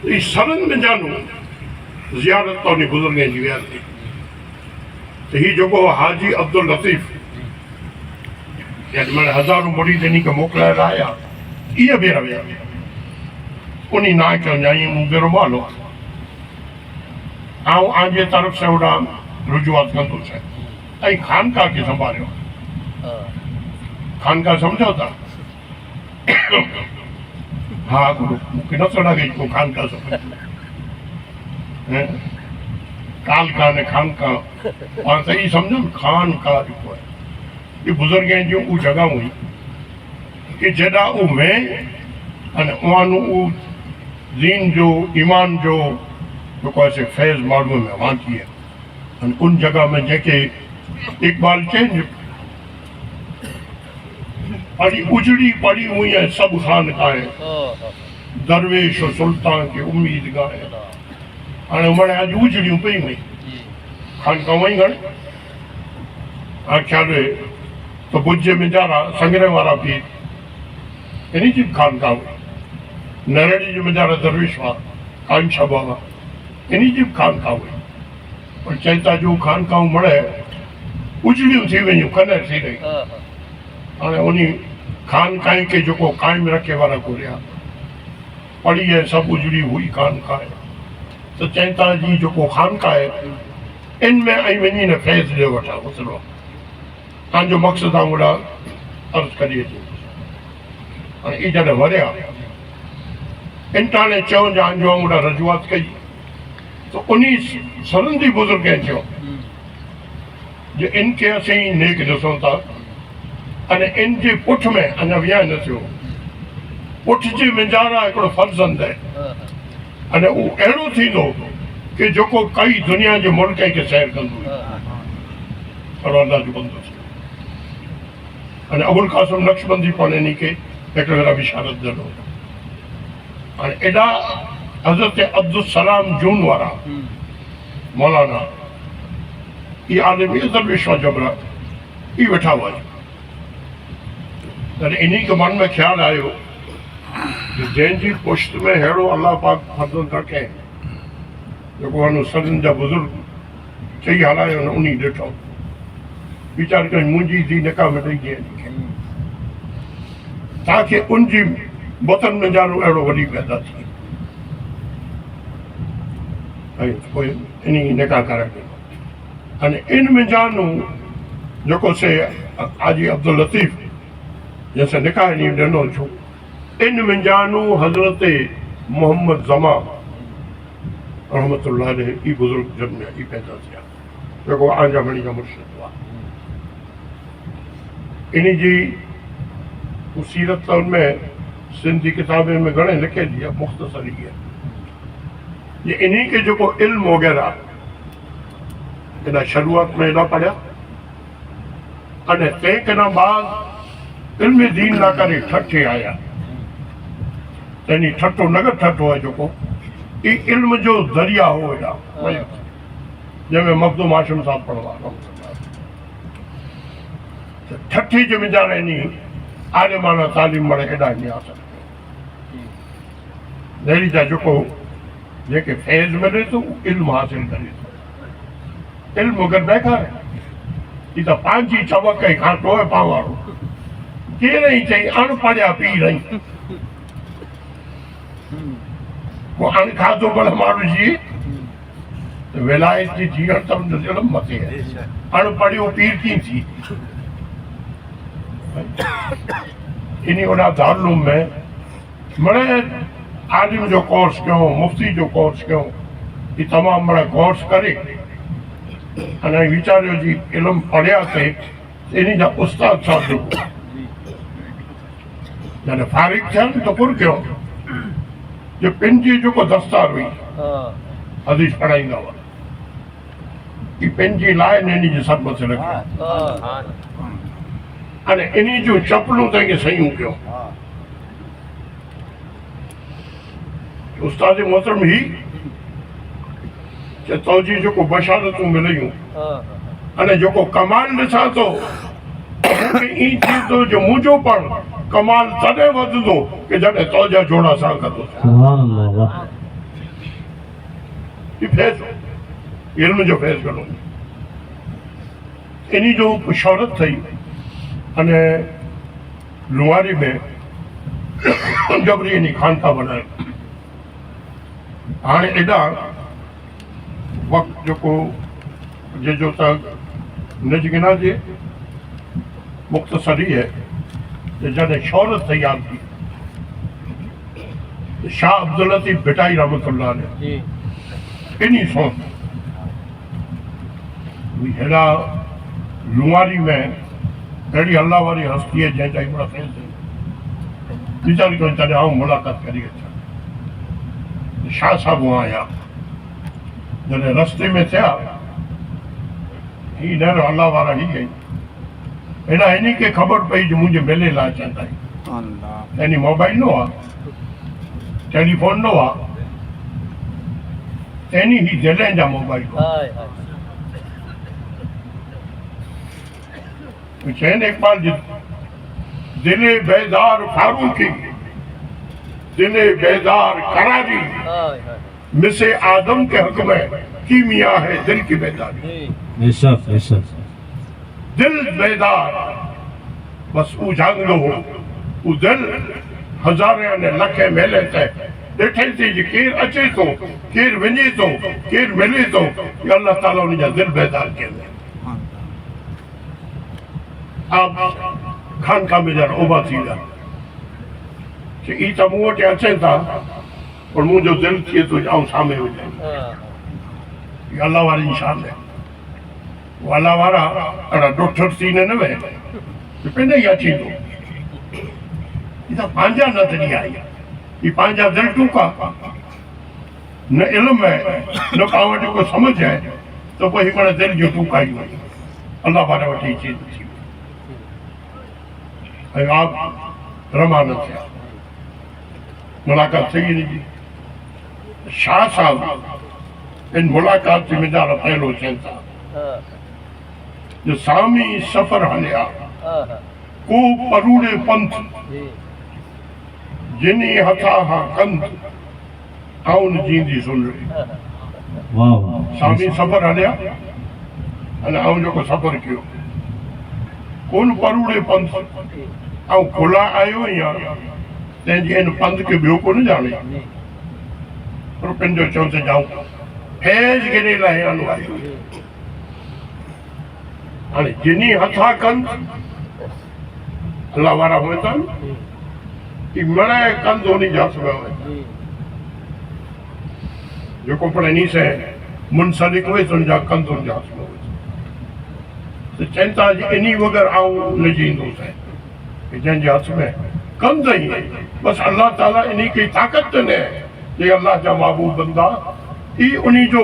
B: ई सरन में जानू ज़ियारत तो उन बुज़ुर्गनि जी विया थी त हीउ जेको हाजी अब्दुल लतीफ़ यानी मैंने हज़ारों मुरीद इन खे मोकिलाए आया इहे भेर विया उन ना चवंदाई मूं बेरो मालो आऊं आंजे तरफ़ से होॾां रुजुआत कंदुसि ऐं खानका खे संभालियो खानका सम्झो था हाँ गुरु मूंखे नथो लॻे को खानका सम्झो कालका ने खानका पाण सही सम्झो न खानका जेको आहे ये बुज़ुर्गनि जूं उहे जॻहियूं हुई कि जॾहिं उहो में अने उहानो उहो दीन जो ईमान जो जेको आहे से फैज़ माण्हूअ में वांची आहे अने उन जॻह में जेके इक़बाल चइनि पढ़ी उजड़ी पढ़ी हुई है सब खानकाएं दरवेश और सुल्तान की उम्मीद गाए हाणे उमड़े अॼु उजड़ियूं पई हुई खानकाऊं ई घणे हाणे ख़्याल हुए तो भुज में जारा संग्रह वारा पीर इन जी खानका हुई नरड़ी जो मजारा दरवेश हुआ काइम शाह बाबा इन जी खानका हुई और चैता जो खानकाऊं मड़े उजड़ियूं थी वयूं कनर थी रही हाणे उन खानकाएं खे जेको क़ाइमु रखे वारा घुरिया पढ़ी है सभु उजड़ी हुई खानकाएं त चइनि था जी जेको खानका आहे इन में ऐं वञी न फैज़ ॾियो वठां मसलो तव्हांजो मक़सदु आहे ओॾा अर्ज़ु करी अचो हाणे ई जॾहिं वरिया इंटाणे चवनि जान जो ओॾा रजूआत कई त उन सरंदी बुज़ुर्गनि चयो जे इनखे असीं नेक ॾिसूं था अने इन जे पुठ में अञा विया न थियो पुठ जे मिंजारा हिकिड़ो फर्ज़ंद आहे अने उहो अहिड़ो थींदो कि जेको काई दुनिया जे मुल्क खे सैर कंदो पर अल्लाह जो बंदो थियो अने अबुल कासिम नक्शबंदी पाण इन खे हिकु भेरा बिशारत ॾिनो हाणे एॾा हज़रत अब्दुल सलाम जून वारा मौलाना इहे आलिम दरवेश जबरा ई वेठा हुआ तॾहिं इन्ही के मन में ख्याल आयो कि जंहिंजी पुश्त में अहिड़ो अल्लाह पाक फज़ल रखे जेको हुन सभिनि जा बुज़ुर्ग चई हलायो न उन ॾिठो वीचार कयो मुंहिंजी धीउ निकाह में ॾेई कीअं तव्हांखे उनजी वतन में जानो अहिड़ो वॾी पैदा थी ऐं पोइ इन निकाह कराए ॾिनो अने इन में जानो जेको से हाजी अब्दुल लतीफ़ जैसे निकाह नहीं ॾिनो छो इन में जानो हज़रत मोहम्मद ज़मा रहमतुल्लाह अलैह ई बुज़ुर्ग जन में ई पैदा थिया जेको आंजा मणी जा मुर्शिद हुआ इन जी सीरत में सिंधी किताबें में घणे लिखे दी आहे मुख़्तसर ई आहे ये इन्हीं के जेको इल्म वग़ैरह एॾा शुरूआत में एॾा पढ़िया अने तंहिं कॾहिं बाद इल्म दीन ना करे ठठे आया यानी ठठो नगर ठठो है जेको ई इल्म जो ज़रिया हो एॾा जंहिंमें मखदूम हाशिम साहब पढ़वा ठठी जे वीचारा इन आलिमाना तालीम मड़े एॾा न्यास अहिड़ी जा जेको जेके फैज़ मिले थो इल्म हासिल करे थो इल्म अगरि बेकार ही त पंहिंजी चवक खां टोए पाव वारो केरई चई अणपढ़िया पी रही वो अण खाधो भले माण्हू जी विलायत जी जीअण त इल्म मथे आहे अणपढ़ियो पीर कीअं थी इन ओॾा दारुल में मड़े आलिम जो कोर्स कयो, मुफ्ती जो कोर्स कयो, ये तमाम बड़ा कोर्स करे अने वीचारियो जी इल्म पढ़िया थे इन्हीं जा उस्ताद साहब जो जॾहिं फारिग थिया तो पुर कयो जो पंहिंजी जेको दस्तार हुई हदीस पढ़ाईंदा हुआ कि पंहिंजी लाइ इन्हीं जे सभु मथे रखियो अने इन्हीं जूं चपलूं तंहिंखे सयूं कयो उस्ताद मोहतरम ही कि तौजी जेको बशारतूं मिलियूं अने जेको कमाल ॾिसां थो मूंखे ई थी थो जो मुंहिंजो पण कमाल तॾहिं वधंदो कि जॾहिं तौजा जोड़ा सां कंदो
A: सुभान अल्लाह
B: ही फैज़ इल्म जो फैज़ घणो इन्हीं जो शौहरत थई अने लुआरी में जबरी इन्हीं खानका बनाए हाणे एॾा वक़्तु जेको जंहिंजो त निजगिना जे मुख़्तसरी है जॾहिं शौहरत तैयार थी शाह अब्दुल लतीफ़ भिटाई रहमतुल्लाह अलैह इन्हीं सोच हेड़ा लुआरी में अहिड़ी अल्लाह वारी हस्ती है जंहिंजा हिकिड़ा फैज़ वीचारी को तॾहिं आऊं मुलाक़ात करी अचां शाह साहब वहाँ आया जॾहिं रस्ते में थिया ही ॾाढो अल्लाह वारा ही गई हेॾा इन्हीं खे ख़बर पई जो मुंहिंजे मेले लाइ चवंदा आहिनि यानी मोबाइल न हुआ टेलीफोन न हुआ यानी ही दिलि जा मोबाइल चवनि इकबाल जी दिले बेदार फारूकी दिले बेदार करारी मिसे आदम के हक में कीमिया है दिल की बेदारी
A: बेशक बेशक
B: दिल बेदार बस उजागरो हो वो दिल हज़ारे ने लखे मेले ते ॾिठे थी जी केर अचे थो केर वञे थो केर मिले थो ये अल्लाह ताला उन जा दिल बेदार कनि आप खानका में ॼण उभा थी विया कि ई त मूं वटि अचनि था पर मुंहिंजो दिलि थिए थो आऊं साम्हूं हुजां ये अल्लाह वारी निशान है वो अल्लाह वारा अहिड़ा डोठर थी न वे पंहिंजा ई अची थो ये त पंहिंजा न तॾहिं आई ये पंहिंजा दिलि टूका न इल्म है न पाण वटि को समझ है तो पोइ हिकिड़े दिलि जूं टूकायूं आहिनि अल्लाह वारे वटि ई चीज थी ऐं आप रवाना थिया मुलाक़ात थी जी शाह साहब इन मुलाक़ात जी मिजाज पहलो चवनि था जो सामी सफ़र हलिया को परूड़े पंथ जिनी हथा हा कंध आउन जींदी सुन रही
A: वाह
B: सामी सफ़र हलिया अने आउं जेको सफ़र कयो कोन परूड़े पंथ आउं खुला आयो ई आहियां तंहिंजी इन पंध खे ॿियो कोन ॼाणे पर पंहिंजो चवनि त जाऊं फैज़ गिरे लाइ आलो आयो हाणे जिनी हथा कंध अल्लाह वारा हुए था कि मड़े कंध होनी जा सघे जेको पण इन्हीं से मुनसलिक हुए तुन जा कंध होनी जा सघे तो चवनि था इन्हीं वगैर आऊं न जींदुसि कि जंहिंजे हथ में कंध ही बस अल्लाह ताला इन्हीं की ताकत ने ये अल्लाह जा महबूब बंदा ई उन्हीं जो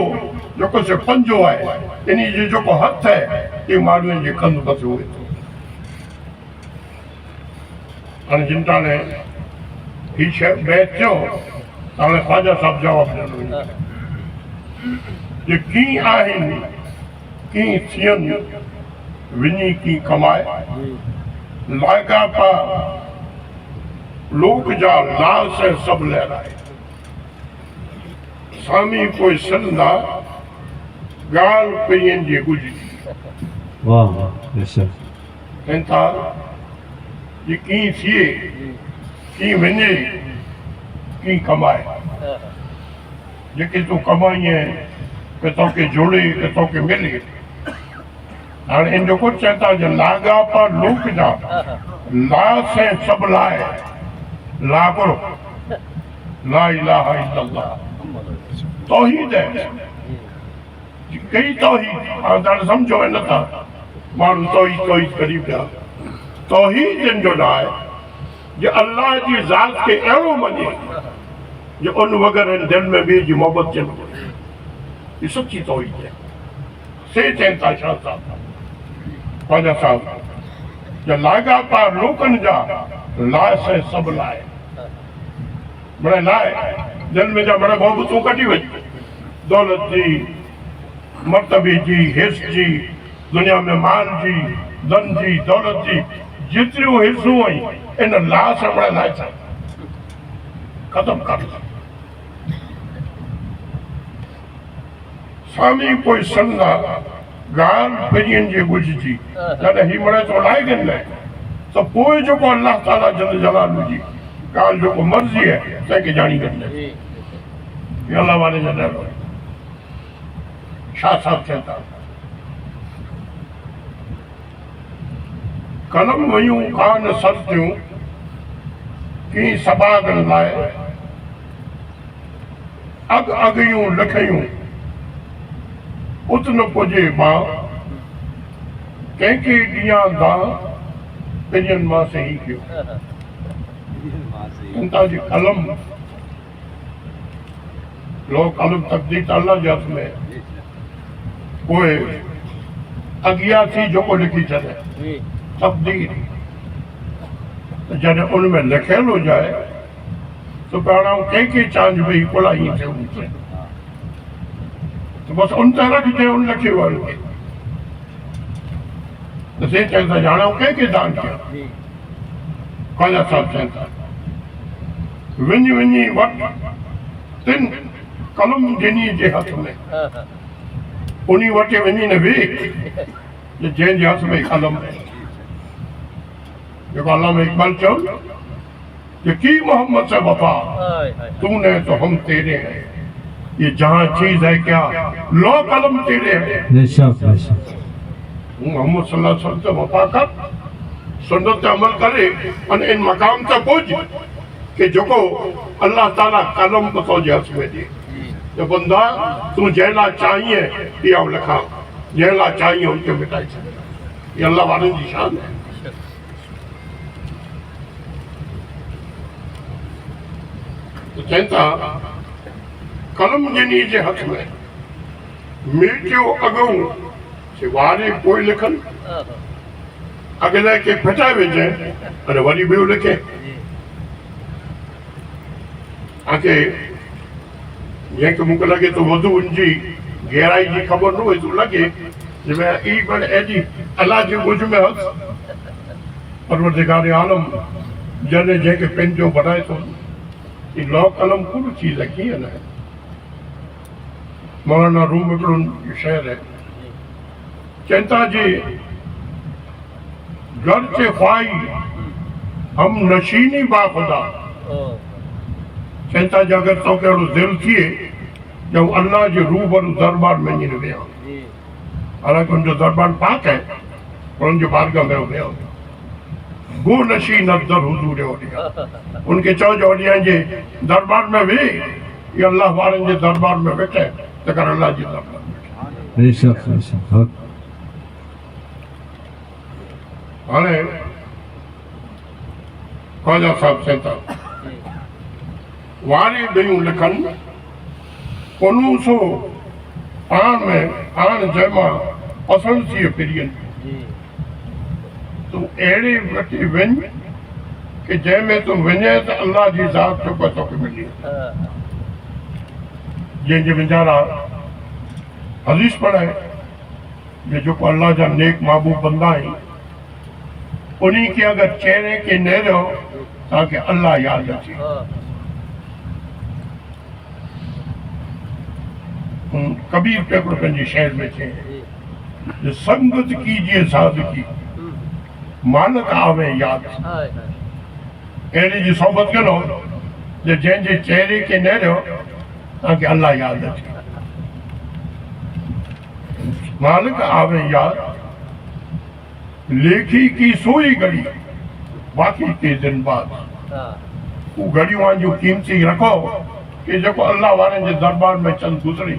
B: जेको से पंजो है इन्हीं जो जेको हथ है ये माण्हुनि जे कंध मथे हुए थो हाणे जिन टाणे ही शइ बैत थियो हाणे ख्वाजा साहब जवाबु ॾिनो जे कीअं आहिनि कीअं थियनि विञी कीअं कमाए लाॻापा लोक जा लाश ऐं सभु लहराए सामी कोई सॾंदा ॻाल्हि पेयनि जी गुज़री
A: वाह बेशक
B: चवनि था जे कीअं थिए कीअं वञे कीअं कमाए जेके तूं कमाई के तोखे जोड़े के तोखे मिले हाणे इन जो कुझु चवनि था जो लाॻापा लोक जा लाश ऐं सभु लाइ लाॻड़ो لا الہ الا اللہ توحید ہے کئی توحید آدھار سمجھو ہے نہ تھا مانو توحید قریب جا توحید جن جو نہ ہے جو اللہ جی ذات کے اہڑو منے جو ان وغیرہ دل میں بھی جی محبت جن کو یہ سچی توحید ہے سے چینتا شاہ صاحب خواجہ صاحب جو لاگا پا لوکن جا لائے سے سب لائے بڑے لائے دل میں جا بڑے محبتوں کٹی وجی دولت جی مرتبی جی حص جی دنیا میں مال جی دن جی دولت جی جتنی وہ حصوں ہوئی ان لا سے بڑے لائے سے ختم کر لیا سامی کوئی سنگا گال پھرین جی بجھ جی جانے ہی مرے تو لائے گن لے تو پوئی جو کو اللہ تعالیٰ جل جلالو جی گال جو کو مرضی ہے تے کہ جانی گن لے یہ اللہ والے جلالو شاہ صاحب کہتا قلم ویوں کان سرتیوں کی سباگن لائے اگیوں لکھیوں اتن پجے ماں کہیں کی دیاں دا پجن ماں سے ہی کیوں انتا جی قلم لوگ قلم تقدیر اللہ جات میں کوئی اگیا تھی جو کو لکھی چلے تقدیر جنہیں ان میں لکھل ہو جائے تو پہنا ہوں کہیں کی چانج بھی کلا ہی تھے ان سے تو بس ان طرح کی تھے ان لکھے والے تو سے چاہتا جانا ہوں کہیں کی دان کیا خواجہ صاحب چاہتا ونی ونی وقت تن قلم جنی جے ہاتھ میں انہی وٹے ونی نے بھی جن جے ہاتھ میں قلم ہے جو علامہ اقبال چاہوں کہ کی محمد سے وفا تو نے تو ہم تیرے ہیں یہ جہاں چیز ہے کیا لو قلم تیرے ہیں
A: بے شک بے شک
B: محمد صلی اللہ علیہ وسلم سے وفا کر سنت عمل کرے اور ان مقام تک پہنچ کہ جو کو اللہ تعالیٰ قلم کو تو جہاز میں دے جو بندہ تو جہلا چاہیے یہ لکھا جہلا چاہیے ان کے مٹائی سکتا یہ اللہ والے کی شان ہے تو چاہتا قلم جنی جے ہتھ میں میٹیو اگوں سے وارے کوئی لکھن اگلے کے پھٹائے ویجے اور وری بیو لکھے آکے یہ کہ مجھے لگے تو وضو ان جی گہرائی جی خبر نو تو لگے جب میں ای بڑھ ایڈی اللہ جی مجھ میں ہتھ پروردگار عالم جنے جے کے پین جو بڑھائے تو یہ لو قلم کل چیز ہے کی ہے نا مولانا روم اکرون یہ شہر ہے چہتا جی گرچہ خواہی ہم نشینی با خدا چہتا جی اگر تو کہ دل تھیے جب اللہ جی روح اور دربار میں نہیں رہے ہیں حالانکہ ان جو دربار پاک ہے اور ان جو بارگاہ میں ہو گیا گو نشین افضل حضور اولیاء ان کے چوج اولیاء جی دربار میں بھی یہ اللہ والن جی دربار میں بیٹھے تکر اللہ جی دربار میں
A: بے شک بے شک
B: ہانے خواجہ صاحب سینتا واری دیوں لکھن انہوں سو آن میں آن جیمہ پسند سی پرین تو ایڑی وٹی ون کہ جے میں تو ونجے تو اللہ جی ذات جو پتہ کے ملی جن جی ونجارا حدیث پڑھائے یہ جو کو اللہ جا نیک محبوب بندہ ہیں انہی کے اگر چہرے کے نہ رہو تاکہ اللہ یاد رکھے کبیر پیپر پنجی شہر میں تھے جو سنگت کیجئے صادقی مانک آوے یاد ایڈی جی صحبت کرو جو جن جی چہرے کے نہ رہو تاکہ اللہ یاد رکھے مالک آوے یاد لیکھی کی سوئی گڑی باقی کے دن بعد وہ گھڑیوں جو قیمتی رکھو کہ جو اللہ والے کے دربار میں چند گزری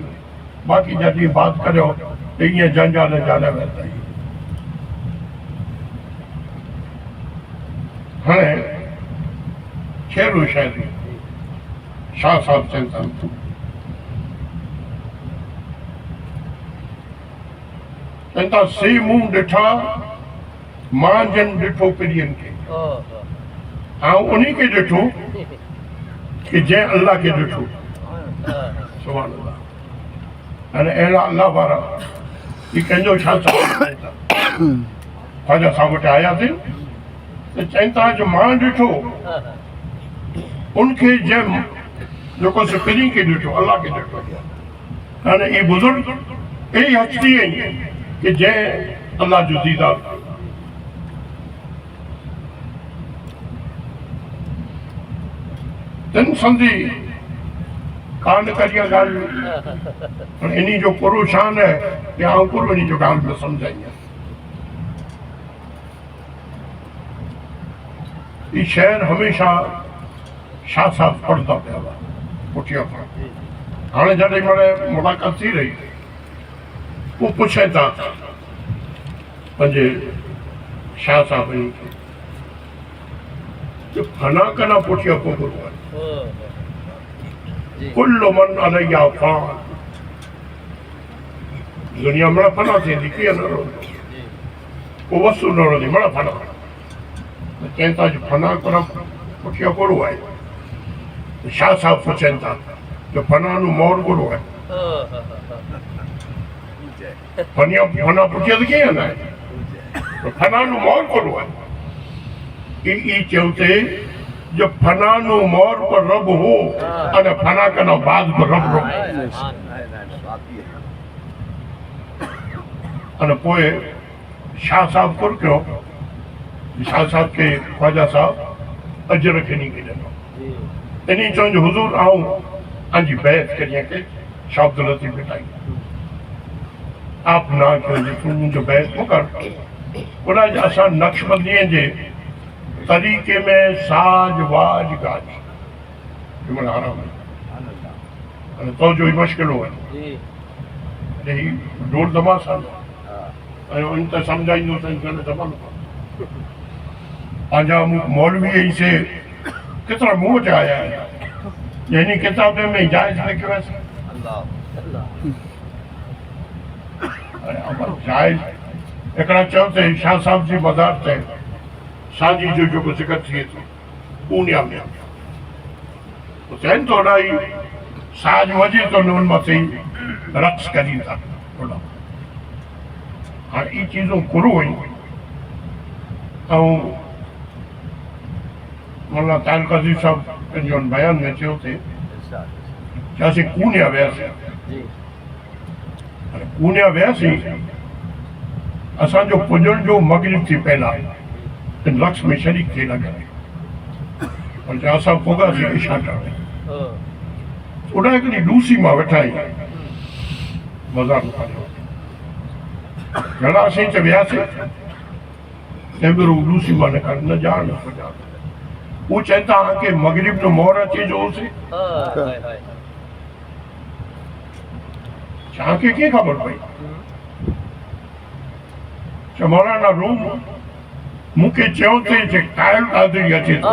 B: باقی جی بات کرو تو یہ جنجا نہ جانے ویسا ہی ہاں شعر و شاعری شاہ صاحب چنتا چنتا سی منہ ڈٹھا ماں جن ڈٹھو پڑین کے ہاں انہی کے ڈٹھو کہ جے اللہ کے ڈٹھو سبحان اللہ یعنی اہلا اللہ بارا یہ کنجو شاہ صاحب خواجہ صاحب وٹے آیا تھے تو چنتا جو ماں ڈٹھو ان کے جے جو کو سپنی کے ڈٹھو اللہ کے ڈٹھو یعنی یہ بزرگ یہی ہستی ہے کہ جے اللہ جو دیدہ تن سندھی کان کریا گال انہی جو پروشان ہے کہ آنکر انہی جو گال میں سمجھائیں گے یہ شہر ہمیشہ شاہ صاحب پڑھتا پہ ہوا پٹھیا پڑھا ہانے جڑے مڑے ملاقات تھی رہی وہ پوچھے تھا پنجے شاہ صاحب انہی کے جو فنا کنا پٹھیا کو کروا کل من علیہ فان دنیا مڑا فنا تھی دی نہ رو وہ وسو نہ رو دی مڑا فنا چینتا جو فنا کنا پٹھیا کروا ہے شاہ صاحب کو چینتا جو فنا نو مور کروا ہے فنا پٹھیا تو کیا نا ہے فنا نو مور کروا ہے یہ چوتے جو فنا نو مور پر رب ہو اور فنا کنا بعد پر رب رو اور پوئے شاہ صاحب کر کیوں شاہ صاحب کے خواجہ صاحب اجر رکھنی کے جنو انہی چون جو حضور آؤں انجی بیعت کریے کہ شاہ عبداللطیف بٹائی آپ نہ کیوں جی تم جو بیعت مکر انہا جو آسان نقش بندیاں جے طریقے میں ساج واج گاج جو من حرام ہے تو جو ہی مشکل ہوا ہے یہی ڈول دما سال ان تے سمجھائی دو تن کرنے دما لکھا آجا مولوی ہی سے کتنا منہ آیا ہے یعنی کتابیں میں جائز لکھے ویسے جائز اکڑا چوتے شاہ صاحب جی مزار تے شادی جو کو ذکر تھی تو پونیا میں حسین تو رہی ساج وجہ تو نون مسیح رقص کری تھا ہاں یہ چیزوں کرو ہوئی اور مولانا طاہر قاضی صاحب جو بیان میں چاہو تھے جیسے کونیا ویسے کونیا ویسے اساں جو پجن جو مغرب تھی پہلا ان رقص میں شریک تھے لگا اور جیسا پوگا سے اشارہ ہے انہاں ایک دوسری ماں بٹھائی مزار مکھانے ہوتے جڑا سے چبیا سے تیمرو دوسری ماں نے کہا نہ جان نہ پجا وہ چاہتا ہے کہ مغرب نو مورا چیز ہو سے چاہ کے کیا خبر پائی مولانا روم مکے چاہتے ہیں کہ قائل قادری اچھے تھے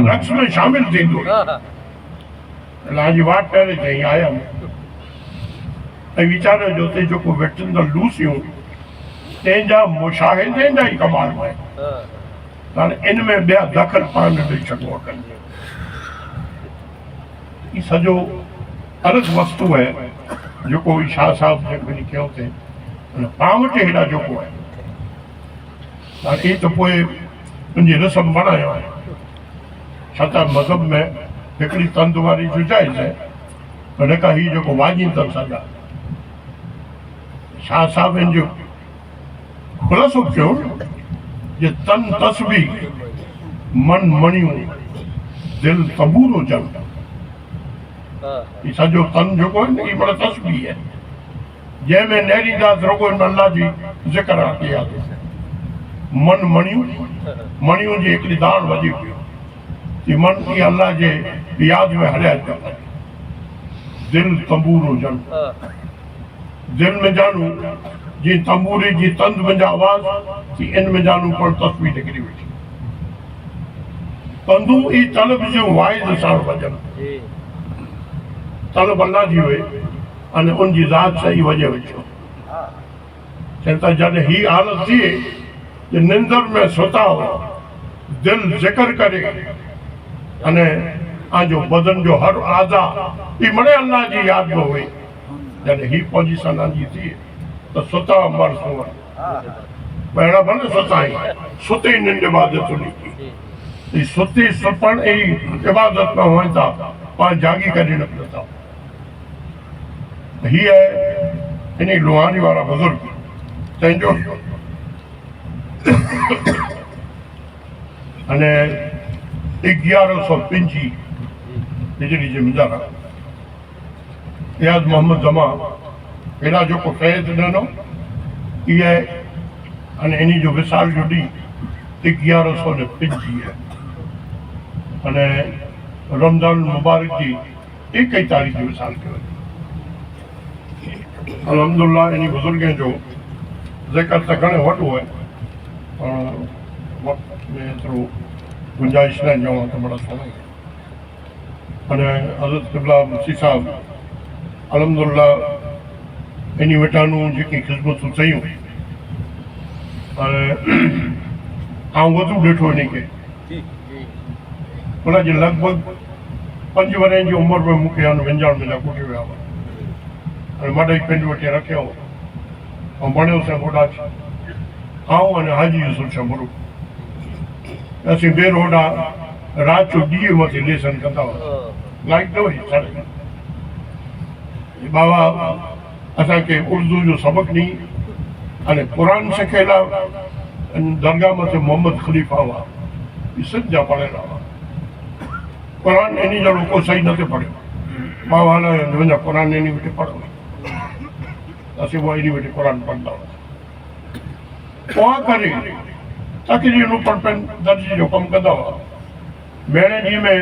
B: رقص میں شامل تھے دو لاجی بات پہلے تھے ہی آیا میں بیچارے جو تھے جو کو ویٹن در لوسیوں تینجا مشاہدیں جا ہی کمال میں ان میں بیا دخل پانے دے چکوا کرنے یہ سجو عرض وستو ہے جو کوئی شاہ صاحب جب میں نے کیا ہوتے ہیں پاوٹے ہیڈا جو کو ہے یہ تو پوئے انجی رسم بنایا ہے چھتا مذہب میں ہکڑی تندواری جو جائز ہے میں نے کہا ہی جو کو واجین تر سجا شاہ صاحب ان جو خلاصو کیوں یہ تن تسبیح من منیوں دل تبور و جن یہ سجو تن جو کو ہے یہ بڑا تسبیح ہے جے میں نیری داد رگو ان اللہ جی ذکر آتی آتے من منیوں جی ایک دان وجی ہوئی कि मन की अल्लाह जे याद में हरिया दिल तंबूर हुजन दिल में जानू जी तंबूरी जी तंद में आवाज कि इन में जानू पर तस्वीर निकली वेठी तंदू ई तलब जो वाइद साण वजन तलब अल्लाह जी हुए अने उन जी ज़ात सही वजे वेठो चवता जॾहिं ही हालत थिए कि निंदर में सुता हो दिल जिक्र करे अने आजो बदन जो हर आज़ा ई मणे अल्लाह जी याद में हुए जॾहिं ही पोजीशन आजी थिए तो सुता मर सुवर पहिड़ा भले सुताई सुते निंड इबादत की सुती सुपण ऐं इबादत में हुअनि था पाण जागी करे न पियो था ही है इन लुहानी वारा बुजुर्ग तंहिंजो अने 1105 हिजरी जे मुजारा याद मोहम्मद जमा एॾा जेको फैज़ ॾिनो इहा अने इन जो विसाल जो ॾींहुं 1105 है अने रमज़ान मुबारक जी 21 तारीख़ जो विसाल कयो अल्हम्दुलिल्लाह इन बुज़ुर्गनि जो ज़िक्र त घणे वॾो आहे वक़्त में एतिरो गुंजाइश न चवां त बड़ा सोना अने हज़रत क़िबला मुफ्ती साहब अल्हम्दुलिल्लाह इन वेठानूं जेकी ख़िदमतूं कयूं आउं वधू ॾिठो इन खे उन जे लॻभॻि 5 वरनि जी उमिरि में मूंखे हाणे विंजाण में कोठे विया हुआ अने मां पिंड वठी रखियो ऐं बणियो सां होॾा आऊं अने हाजी यूसुफ शंभरू असीं ॿिए होॾा राति जो ॾींहं मथे लेसन कंदा हुआसीं लाइट न हुई साढ़े बाबा असांखे उर्दू जो सबक़ ॾी अने क़ुरान सिखियल आहे दरगाह मथे मोहम्मद ख़लीफ़ा हुआ इहे सिंध जा पढ़ियल हुआ क़ुरान इन जो को सही न थियो पढ़ियो मां वाला मुंहिंजा क़ुरान इन वेठे पढ़ो असीं उहा इन वेठे क़ुरान पढ़ंदा हुआसीं उहा करे तकरीरूं पढ़ दर्जे जो कमु कंदा हुआ ॿियरे ॾींहं में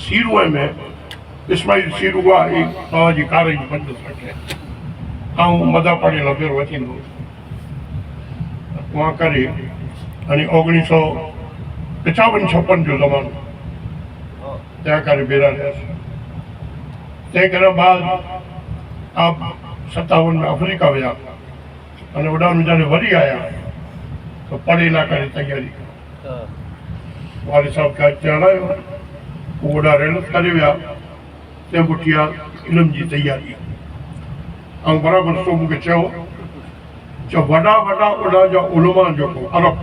B: सीरुअ में इस्माइल सीरू आहे बाबा जी कार जी पंज रखे ऐं मदा पढ़ियल भेरो अचींदो उहा करे अने 1955 जो ज़मानो तंहिं करे बेरा रहियासीं तंहिं करे बाद आप 57 में अफ्रीका विया अने होॾां वीचारे वरी आया तो पढ़े लाइ करे तयारी वारी साहब खे चढ़ायो पोइ होॾा रहनत करे विया तंहिं पुठियां इल्म जी तयारी ऐं बराबरि सो मूंखे चयो वॾा वॾा उॾा जा उलमा जेको अरब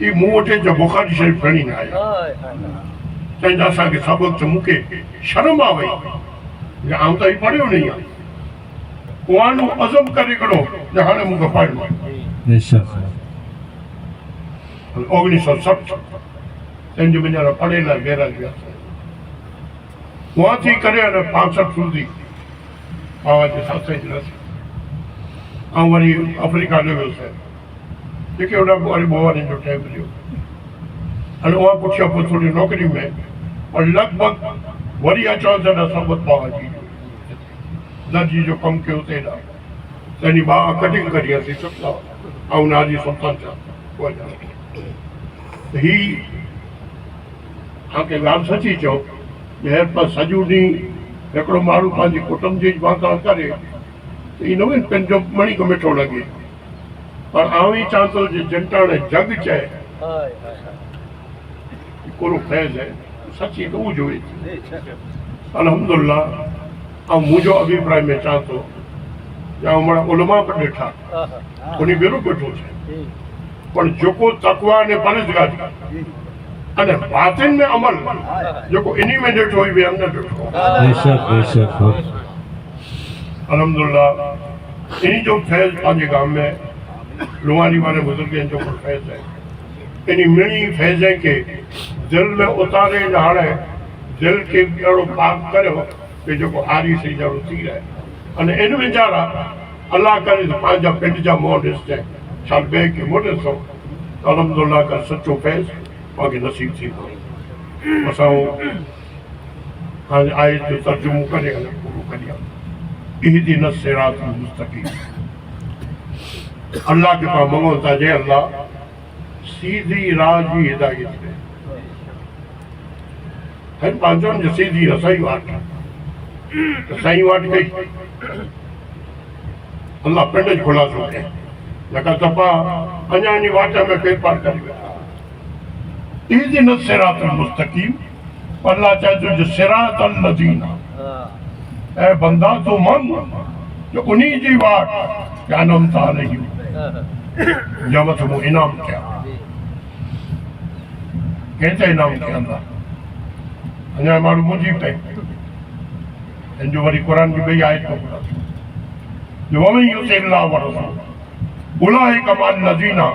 B: इहे मूं वटि जो बुखारी शरीफ़ खणी न आया तंहिंजा असांखे सबक़ त मूंखे शर्म आ वई आउं त ही पढ़ियो न आहे कुआनो अज़म करे हिकिड़ो त हाणे मूंखे पढ़िणो आहे 1960 तंहिंजो मुंहिंजा पढ़े लाइ बेरा वियासीं उहा थी करे अने 65 सूदी बाबा जे सत्संग रहियासीं ऐं वरी अफ्रीका ॾे वियोसीं जेके होॾा वरी बोवानी जो टाइम मिलियो अने उहा पुठियां पोइ थोरी नौकिरी में और लॻभॻि वरी अचो जॾहिं सबत बाबा जी दर्जी जो कमु कयो हुते ॾा तॾहिं बाबा कटिंग कढी असीं सुठा ऐं नाजी सुल्तान जा ही तव्हांखे ॻाल्हि सची चओ ॿीहर पर सॼो ॾींहुं हिकिड़ो माण्हू पंहिंजे कुटुंब जी वार्ता करे त ई न वञे पंहिंजो मणी खे मिठो लॻे पर आउं ई चवां थो जे जंटाणे जग चए पूरो फैज़ है सची तो जो अल्हम्दुलिल्लाह ऐं मुंहिंजो अभिप्राय में चवां थो या हमारा उलमा पर ॾिठा उन भेरो वेठो थिए पर जेको तकवा ने परहेज़गारी अने बातिन में अमल जेको इन्ही में ॾिठो ई ॿिए हंधि न ॾिठो अल्हम्दुलिल्लाह इन्ही जो फैज़ पंहिंजे गांव में लुहानी वारे बुज़ुर्गनि जो फैज़ है इन मिणी फैज़े के दिल में उतारे हाणे दिल के अहिड़ो पाक करियो कि जेको हारी सही जहिड़ो थी रहे अने इन वीचारा अल्लाह करे त पंहिंजा पिंड जा मोह ॾिसजांइ छा ॿिए खे मोह ॾिसो अल्हम्दुलिल्लाह का सचो फैज़ पाण खे नसीब थींदो असां हाणे आयत जो तर्जुमो करे अने पूरो करियां इहदिन सिरातल मुस्तकीम अल्लाह के पास मंगो था जे अल्लाह सीधी राह जी हिदायत दे हर पांचों जो सीधी सही बात कई अल्लाह पिंड जो खुलासो कई लका दफ़ा अञा जी वाट में फेर पार करी वेठा इहदिन सिरातल मुस्तकीम अल्लाह चाहे जो सिरातल लज़ीना ऐ बंदा तो मन जो उन्हीं जी वाट कानम था नहीं जब तुम इनाम क्या कहते इनाम क्या अल्लाह अञा माण्हू मुंहिंजी पे इन जो वरी क़ुरान की ॿई आयत जो वमन युतिअल्लाह व रसूल उलाइका मअल लज़ीना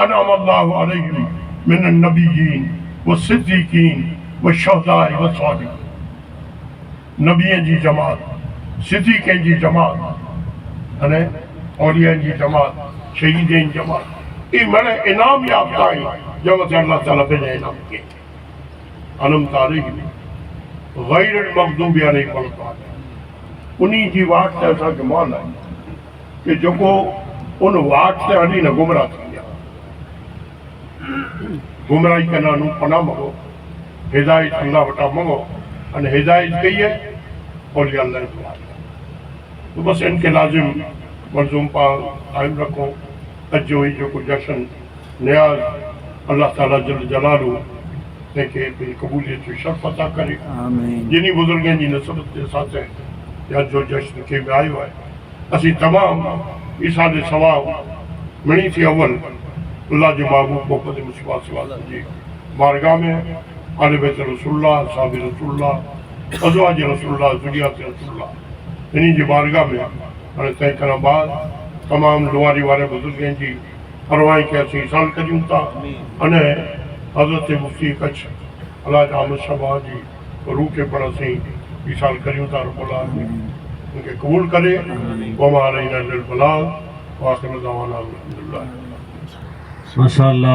B: अनअम अल्लाहु अलैहिम मिनन नबिय्यीन वस्सिद्दीक़ीन वश्शुहदाए वस्सालिहीन नबियन जी जमात सिद्दीक़न जी जमात अने औलिया जी जमात शहीदन जमात ये बड़े इनाम याफ्ता है जब अल्लाह ताला पे इनाम किए अनम तारीख गैर मग़दूबी अलैहिम वलद्दालिन उन्हीं जी वाट ते असांखे मौल आहे कि जेको उन वाट ते हली न गुमराह थी विया गुमराही कंदा नू पनाह मंगो हिदायत अल्लाह वटां मंगो अने हिदायत कई है औलिया अल्लाह जी तो बस इनके लाजिम मलज़ूम पा कायम रखो अॼु जो ही जेको जश्न नियाज़ अल्लाह ताला जल जलालू तंहिंखे पंहिंजी क़बूलियत जो शर्फ़ अता करे जिन्हीं बुज़ुर्गनि जी नस्बत जे साथ या जो जश्न खे बि आयो आहे असीं तमामु ईसाल सवाब मिणी थी अव्वल अल्लाह जे महबूब मोहम्मद मुस्तफ़ा सल्लल्लाहु अलैहि वसल्लम जी बारगाह में आले बैत रसूलुल्लाह असहाब रसूलुल्लाह अज़वाज रसूलुल्लाह ज़ुरियत रसूलुल्लाह इन्हीं जी बारगाह में हाणे तंहिं खां बाद तमामु लुआरी वारे बुज़ुर्गनि जी अरवाई खे असीं ईसाल करियूं था अने हज़रत मुफ्ती कच्छ अलाज अहमद शबा जी रूह खे पण असीं ईसाल करियूं था रब्बुल आलमीन उनखे क़बूल करे वमा अलैना इल्लल बलाग व आख़िरु दअवाना अल्हम्दुलिल्लाह
A: माशाअल्लाह।